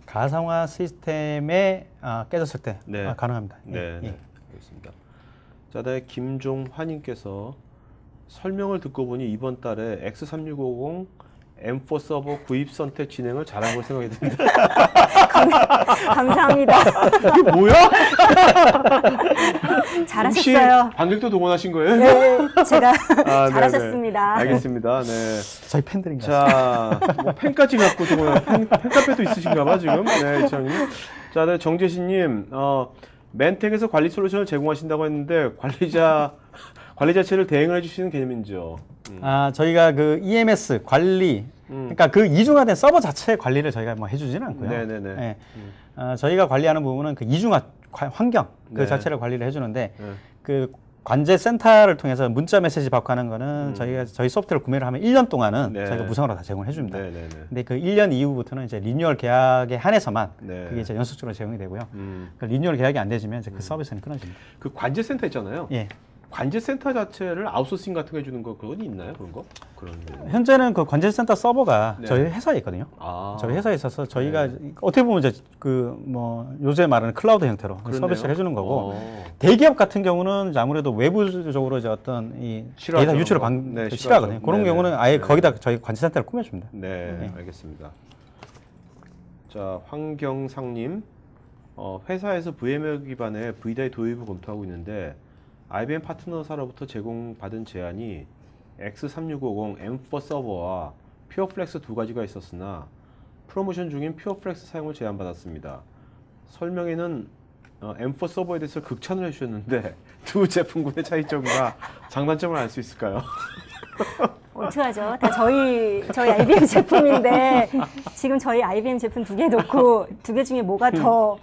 가상화 시스템에 깨졌을 때 네. 가능합니다. 네, 네. 알겠습니다. 자, 그다음에 김종환님께서 설명을 듣고 보니 이번 달에 X3650 M4 서버 구입 선택 진행을 잘한 걸 생각이 듭니다. 감사합니다. 이게 뭐야? 잘하셨어요. 혹시 관객도 동원하신 거예요? 네, 제가 아, 잘하셨습니다. 알겠습니다. 네. 저희 팬들인가요? 자, 팬까지 갖고 동원 팬카페도 있으신가봐 지금. 네, 이창님. 자, 네, 정재신님, 맨텍에서 관리 솔루션을 제공하신다고 했는데 관리 자체를 대행을 해주시는 개념인지요? 저희가 그 EMS 관리, 그러니까 그 이중화된 서버 자체 관리를 저희가 해주지는 않고요. 네네네. 네. 저희가 관리하는 부분은 그 이중화 환경 그 네. 자체를 관리를 해주는데 네. 그 관제 센터를 통해서 문자 메시지 받고 하는 거는 저희 소프트웨어를 구매를 하면 1년 동안은 네. 저희가 무상으로 다 제공을 해줍니다. 네네네. 근데 그 1년 이후부터는 이제 리뉴얼 계약에 한해서만 네. 그게 이제 연속적으로 제공이 되고요. 그 리뉴얼 계약이 안 되지면 이제 그 서비스는 끊어집니다. 그 관제센터 있잖아요. 예. 관제센터 자체를 아웃소싱 같은 거 해주는 거 그건 있나요? 그런 거? 그런 게. 현재는 그 관제센터 서버가 네. 저희 회사에 있거든요. 저희 저희 회사에 있어서 저희가 어떻게 보면 이제 그 요새 말하는 클라우드 형태로 그렇네요. 서비스를 해주는 거고 대기업 같은 경우는 이제 아무래도 외부적으로 이제 어떤 이 싫어하죠. 데이터 유출을 네, 싫어하거든요. 그런 네네. 경우는 아예 네. 거기다 저희 관제센터를 꾸며줍니다. 네, 알겠습니다. 자, 황경상님, 회사에서 VMware 기반의 VDI 도입을 검토하고 있는데 IBM 파트너사로부터 제공받은 제안이 X3650 M4 서버와 퓨어플렉스 두 가지가 있었으나 프로모션 중인 퓨어플렉스 사용을 제안받았습니다. 설명에는 M4 서버에 대해서 극찬을 해주셨는데 두 제품군의 차이점과 장단점을 알 수 있을까요? 어떡하죠? 다 저희 IBM 제품인데 지금 저희 IBM 제품 2개 놓고 2개 중에 뭐가 더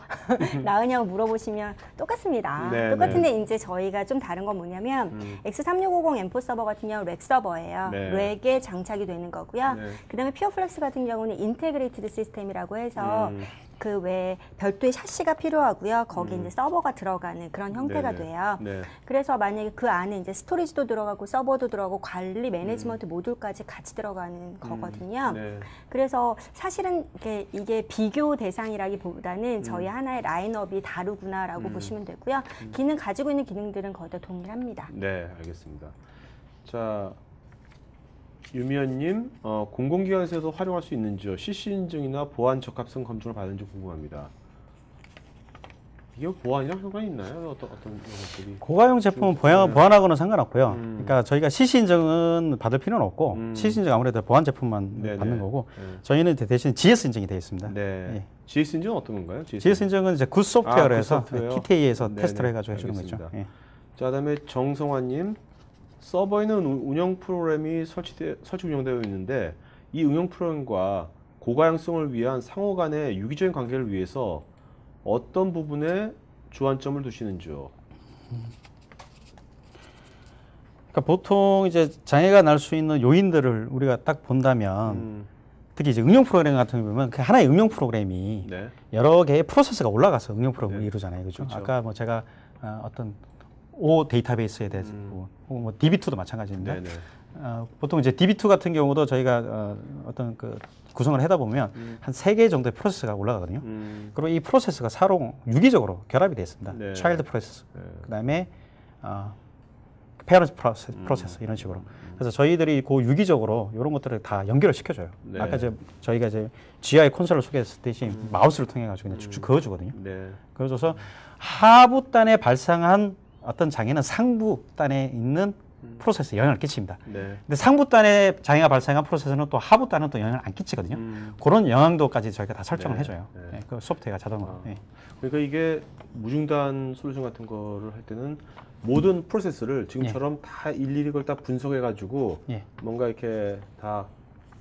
나으냐고 물어보시면 똑같습니다. 네, 똑같은데 이제 저희가 좀 다른 건 뭐냐면 X3650 M4 서버 같은 경우는 렉 서버예요. 네. 렉에 장착이 되는 거고요. 네. 그다음에 퓨어플렉스 같은 경우는 인테그레이티드 시스템이라고 해서 그 외에 별도의 샤시가 필요하고요. 거기에 이제 서버가 들어가는 그런 형태가 네네. 돼요. 네. 그래서 만약에 그 안에 이제 스토리지도 들어가고 서버도 들어가고 관리 매니지먼트 모듈까지 같이 들어가는 거거든요. 네. 그래서 사실은 이게 비교 대상이라기보다는 저희 하나의 라인업이 다르구나라고 보시면 되고요. 기능 가지고 있는 기능들은 거의 다 동일합니다. 네, 알겠습니다. 자, 유미연님, 공공기관에서도 활용할 수 있는지요? CC 인증이나 보안 적합성 검증을 받은지 궁금합니다. 이게 보안이랑 상관이 있나요? 어떤 것들이? 고가용 제품은 보안하고는 상관없고요. 그러니까 저희가 CC 인증은 받을 필요는 없고 CC 인증 아무래도 보안 제품만 네네. 받는 거고 네. 저희는 대신 GS 인증이 되어 있습니다. 네. 예. GS 인증은 어떤 건가요? GS 인증은 이제 굿 소프트웨어로 아, 해서 굿 소프트웨어? TTA에서 네네. 테스트를 해가지고 해주는 알겠습니다. 거죠. 예. 자, 그다음에 정성환님, 서버에는 운영 프로그램이 설치 운영되어 있는데 이 운영 프로그램과 고가용성을 위한 상호 간의 유기적인 관계를 위해서 어떤 부분에 주안점을 두시는지요? 그러니까 보통 이제 장애가 날 수 있는 요인들을 우리가 딱 본다면 특히 이제 응용 프로그램 같은 경우 보면 그 하나의 응용 프로그램이 네. 여러 개의 프로세스가 올라가서 응용 프로그램을 네. 이루잖아요. 그죠? 그렇죠. 아까 뭐 제가 어떤 O 데이터베이스에 대해서 뭐 DB2도 마찬가지인데 네네. 보통 이제 DB2 같은 경우도 저희가 어떤 그 구성을 하다 보면 한 3개 정도의 프로세스가 올라가거든요. 그리고 이 프로세스가 서로 유기적으로 결합이 되어 있습니다. 네. 차일드 프로세스, 네. 그다음에 페어런트 프로세스 이런 식으로. 그래서 저희들이 그 유기적으로 이런 것들을 다 연결을 시켜줘요. 네. 아까 저희가 이제 GI 콘솔을 소개했듯이 마우스를 통해 가지고 그냥 쭉쭉 그어주거든요. 네. 그래서 하부단에 발생한 어떤 장애는 상부단에 있는 프로세스에 영향을 끼칩니다. 네. 근데 상부단에 장애가 발생한 프로세스는 또 하부단은 또 영향을 안 끼치거든요. 그런 영향도까지 저희가 다 설정을 네. 해줘요. 네. 네, 그 소프트웨어가 자동으로. 네. 그러니까 이게 무중단 솔루션 같은 거를 할 때는 모든 프로세스를 지금처럼 다 일일이 그걸 다 분석해가지고 예. 뭔가 이렇게 다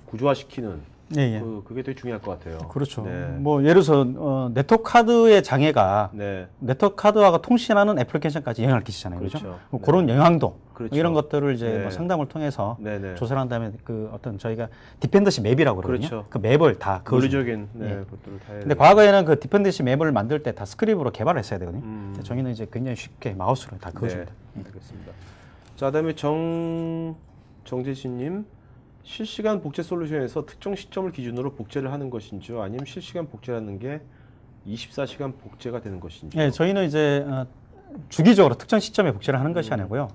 구조화시키는 예, 예. 그게 되게 중요할 것 같아요. 그렇죠. 네. 뭐 예를 들어서 네트워크 카드의 장애가 네. 네트워크 카드와 통신하는 애플리케이션까지 영향을 끼치잖아요. 그렇죠? 그렇죠. 뭐 네. 그런 영향도 그렇죠. 이런 것들을 이제 네. 뭐 상담을 통해서 네네. 조사를 한 다음에 그 어떤 저희가 디펜던시 맵이라고 그러거든요. 그렇죠. 그 맵을 다 그어줍니다. 논리적인 예. 것들을 다 해야 근데 돼요. 과거에는 그 디펜던시 맵을 만들 때 다 스크립으로 개발을 했어야 되거든요. 근데 저희는 이제 굉장히 쉽게 마우스로 다 그어줍니다. 네, 알겠습니다. 자, 그다음에 정재신님, 실시간 복제 솔루션에서 특정 시점을 기준으로 복제를 하는 것인지요, 아니면 실시간 복제라는 게 24시간 복제가 되는 것인지요? 예, 저희는 이제 주기적으로 특정 시점에 복제를 하는 것이 아니고요.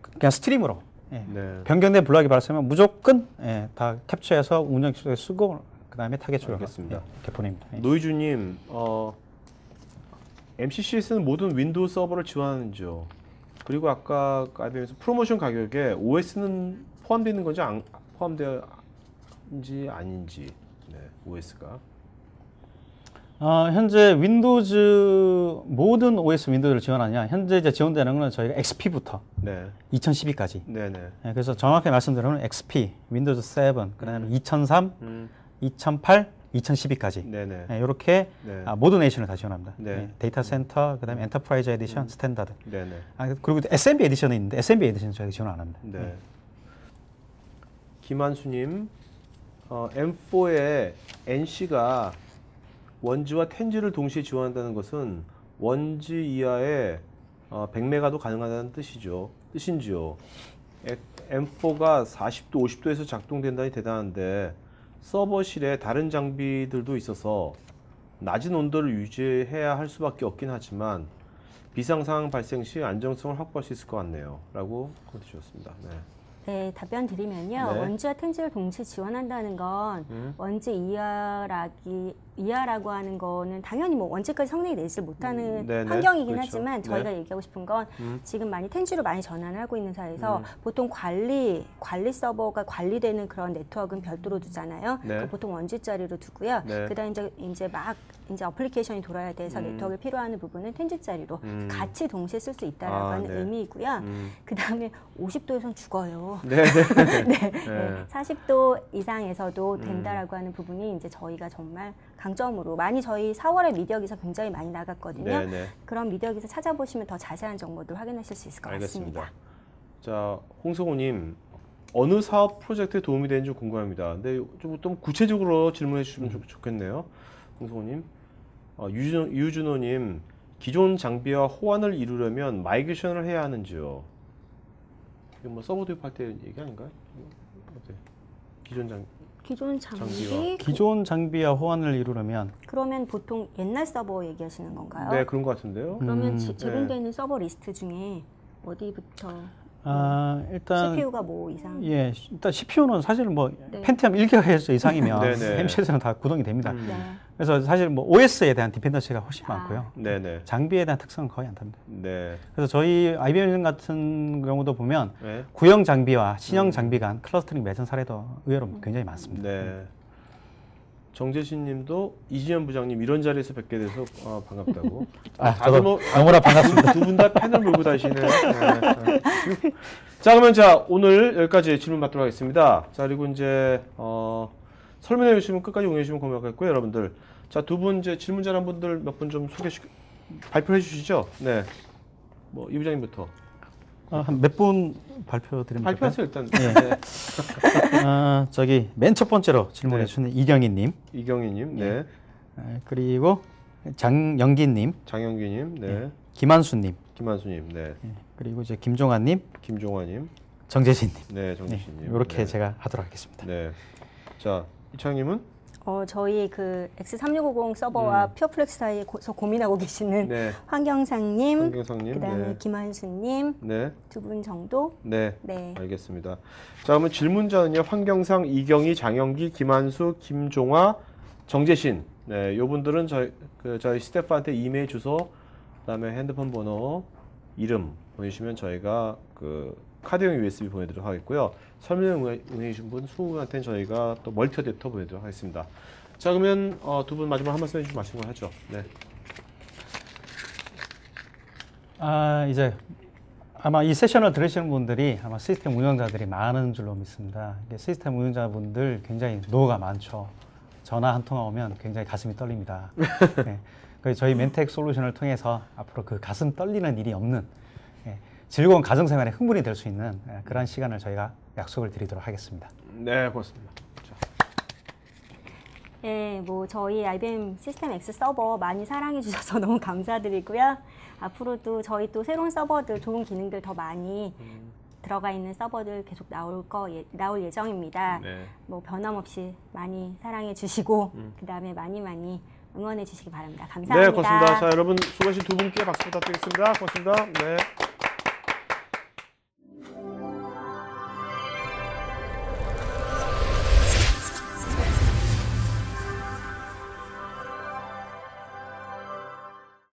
그냥 스트림으로 예. 네. 변경된 블락이 발생하면 무조건 예, 다 캡처해서 운영 기술에 쓰고 그다음에 타겟 쪽으로 알겠습니다. 이렇게 보냅니다. 예. 노이주님, MCC에서는 모든 윈도우 서버를 지원하는지요? 그리고 아까 IBM에서 프로모션 가격에 OS는 포함되어 있는 건지 포함되어인지 아닌지, 네, OS가. 현재 윈도우즈 모든 OS 윈도우를 지원하냐? 현재 이제 지원되는 건 저희가 XP부터 네, 2012까지. 네네. 예, 그래서 정확히 말씀드리면 XP, 윈도우즈 7, 그다음에 2003, 음, 2008, 2012까지. 네네. 이렇게 네. 모든 에디션을 다 지원합니다. 네. 예, 데이터 센터, 그다음에 엔터프라이즈 에디션, 스탠다드. 네네. 그리고 SMB 에디션이 있는데 SMB 에디션 저희가 지원 안 합니다. 네. 김한수님, M4에 NC가 원지와 텐지를 동시에 지원한다는 것은 원지 이하의 100메가도 가능하다는 뜻인지요? M4가 40도, 50도에서 작동된다니 대단한데 서버실에 다른 장비들도 있어서 낮은 온도를 유지해야 할 수밖에 없긴 하지만 비상 상황 발생 시 안정성을 확보할 수 있을 것 같네요. 라고 코멘트 주셨습니다. 네. 네, 답변 드리면요. 네. 원지와 텐지를 동시에 지원한다는 건 원지 이하라고 하는 거는 당연히 뭐 원지까지 성능이 내지 못하는 네네. 환경이긴 그렇죠. 하지만 저희가 네. 얘기하고 싶은 건 지금 많이 텐지로 많이 전환을 하고 있는 사이에서 보통 관리 서버가 관리되는 그런 네트워크는 별도로 두잖아요. 네. 보통 원지 자리로 두고요. 네. 그다음에 이제 막 이제 어플리케이션이 돌아야 돼서 네트워크가 필요한 부분은 10G짜리로 같이 동시에 쓸 수 있다라고 하는 네. 의미이고요. 그 다음에 50도에선 죽어요. 네. 네. 40도 이상에서도 된다라고 하는 부분이 이제 저희가 정말 강점으로 많이 저희 4월에 미디어 기사 굉장히 많이 나갔거든요. 네. 그런 미디어 기사 찾아보시면 더 자세한 정보들 확인하실 수 있을 것 알겠습니다. 같습니다. 자, 홍성호님 어느 사업 프로젝트에 도움이 되는지 궁금합니다. 근데 좀 구체적으로 질문해 주시면 좋겠네요. 홍성호님. 유준호님, 기존 장비와 호환을 이루려면 마이그레이션을 해야 하는지요? 이거 뭐 서버 도입할 때 얘기 아닌가요? 어때? 기존 장비와. 기존 장비와 호환을 이루려면 그러면 보통 옛날 서버 얘기하시는 건가요? 네, 그런 것 같은데요. 그러면 제공되어 있는 서버 리스트 중에 어디부터? 일단 CPU가 뭐 이상? 예, 일단 CPU는 사실 뭐 네. 펜티엄 1GHz 이상이면 네네. MC에서는 다 구동이 됩니다. 네. 그래서 사실 뭐 OS에 대한 디펜던시가 훨씬 아. 많고요. 네네. 장비에 대한 특성은 거의 안 답니다. 네. 그래서 저희 IBM 같은 경우도 보면 네. 구형 장비와 신형 장비 간 클러스터링 맺은 사례도 의외로 굉장히 많습니다. 네. 정재신 님도 이진현 부장님 이런 자리에서 뵙게 돼서 반갑다고. 저도 너무나 반갑습니다. 두 분 다 펜을 몰고 다니시네. 자, 그러면 자, 오늘 여기까지 질문 받도록 하겠습니다. 자, 그리고 이제 설명해 주시면 끝까지 응해 주시면 고맙겠고요, 여러분들. 자, 두 분 이제 질문 잘한 분들 몇 분 좀 발표해 주시죠. 네. 뭐 이 부장님부터. 몇 분 발표드리면 발표하세요, 일단. 네. 네. 저기 맨 첫 번째로 질문해 네. 주신 이경희님, 이경희님, 네. 그리고 장영기님, 장영기님, 네. 김한수님, 김한수님, 네. 그리고 이제 김종환님, 김종환님, 정재신님. 네, 정지신님. 이렇게 네. 제가 하도록 하겠습니다. 네. 자, 이창님은? 저희 그 X3650 서버와 퓨어플렉스 사이에서 고민하고 계시는 네. 황경상님, 황경상님, 그다음에 네. 김한수님 네. 두 분 정도. 네. 네. 알겠습니다. 자, 그러면 질문자는요. 황경상, 이경희, 장영기, 김한수, 김종화, 정재신. 네, 요분들은 저희 스태프한테 이메일 주소, 그다음에 핸드폰 번호, 이름 보내주시면 저희가 그 카드용 USB 보내드리도록 하겠고요. 설명 응해주신 분 20분한테는 저희가 또 멀티 어댑터 보내드리도록 하겠습니다. 자, 그러면 두 분 마지막 한 말씀 해주시면 마치는 걸 하죠. 네. 이제 아마 이 세션을 들으시는 분들이 아마 시스템 운영자들이 많은 줄로 믿습니다. 이게 시스템 운영자분들 굉장히 노고가 많죠. 전화 한 통화 오면 굉장히 가슴이 떨립니다. 네. 그래서 저희 멘텍 솔루션을 통해서 앞으로 그 가슴 떨리는 일이 없는 즐거운 가정생활에 흥분이 될 수 있는 그런 시간을 저희가 약속을 드리도록 하겠습니다. 네, 고맙습니다. 네, 뭐 저희 IBM 시스템 X 서버 많이 사랑해 주셔서 너무 감사드리고요. 앞으로도 저희 또 새로운 서버들, 좋은 기능들 더 많이 들어가 있는 서버들 계속 나올 예정입니다. 네. 뭐 변함없이 많이 사랑해 주시고 그다음에 많이 응원해 주시기 바랍니다. 감사합니다. 네, 고맙습니다. 자, 여러분 수고하신 두 분께 박수 부탁드리겠습니다. 고맙습니다. 네.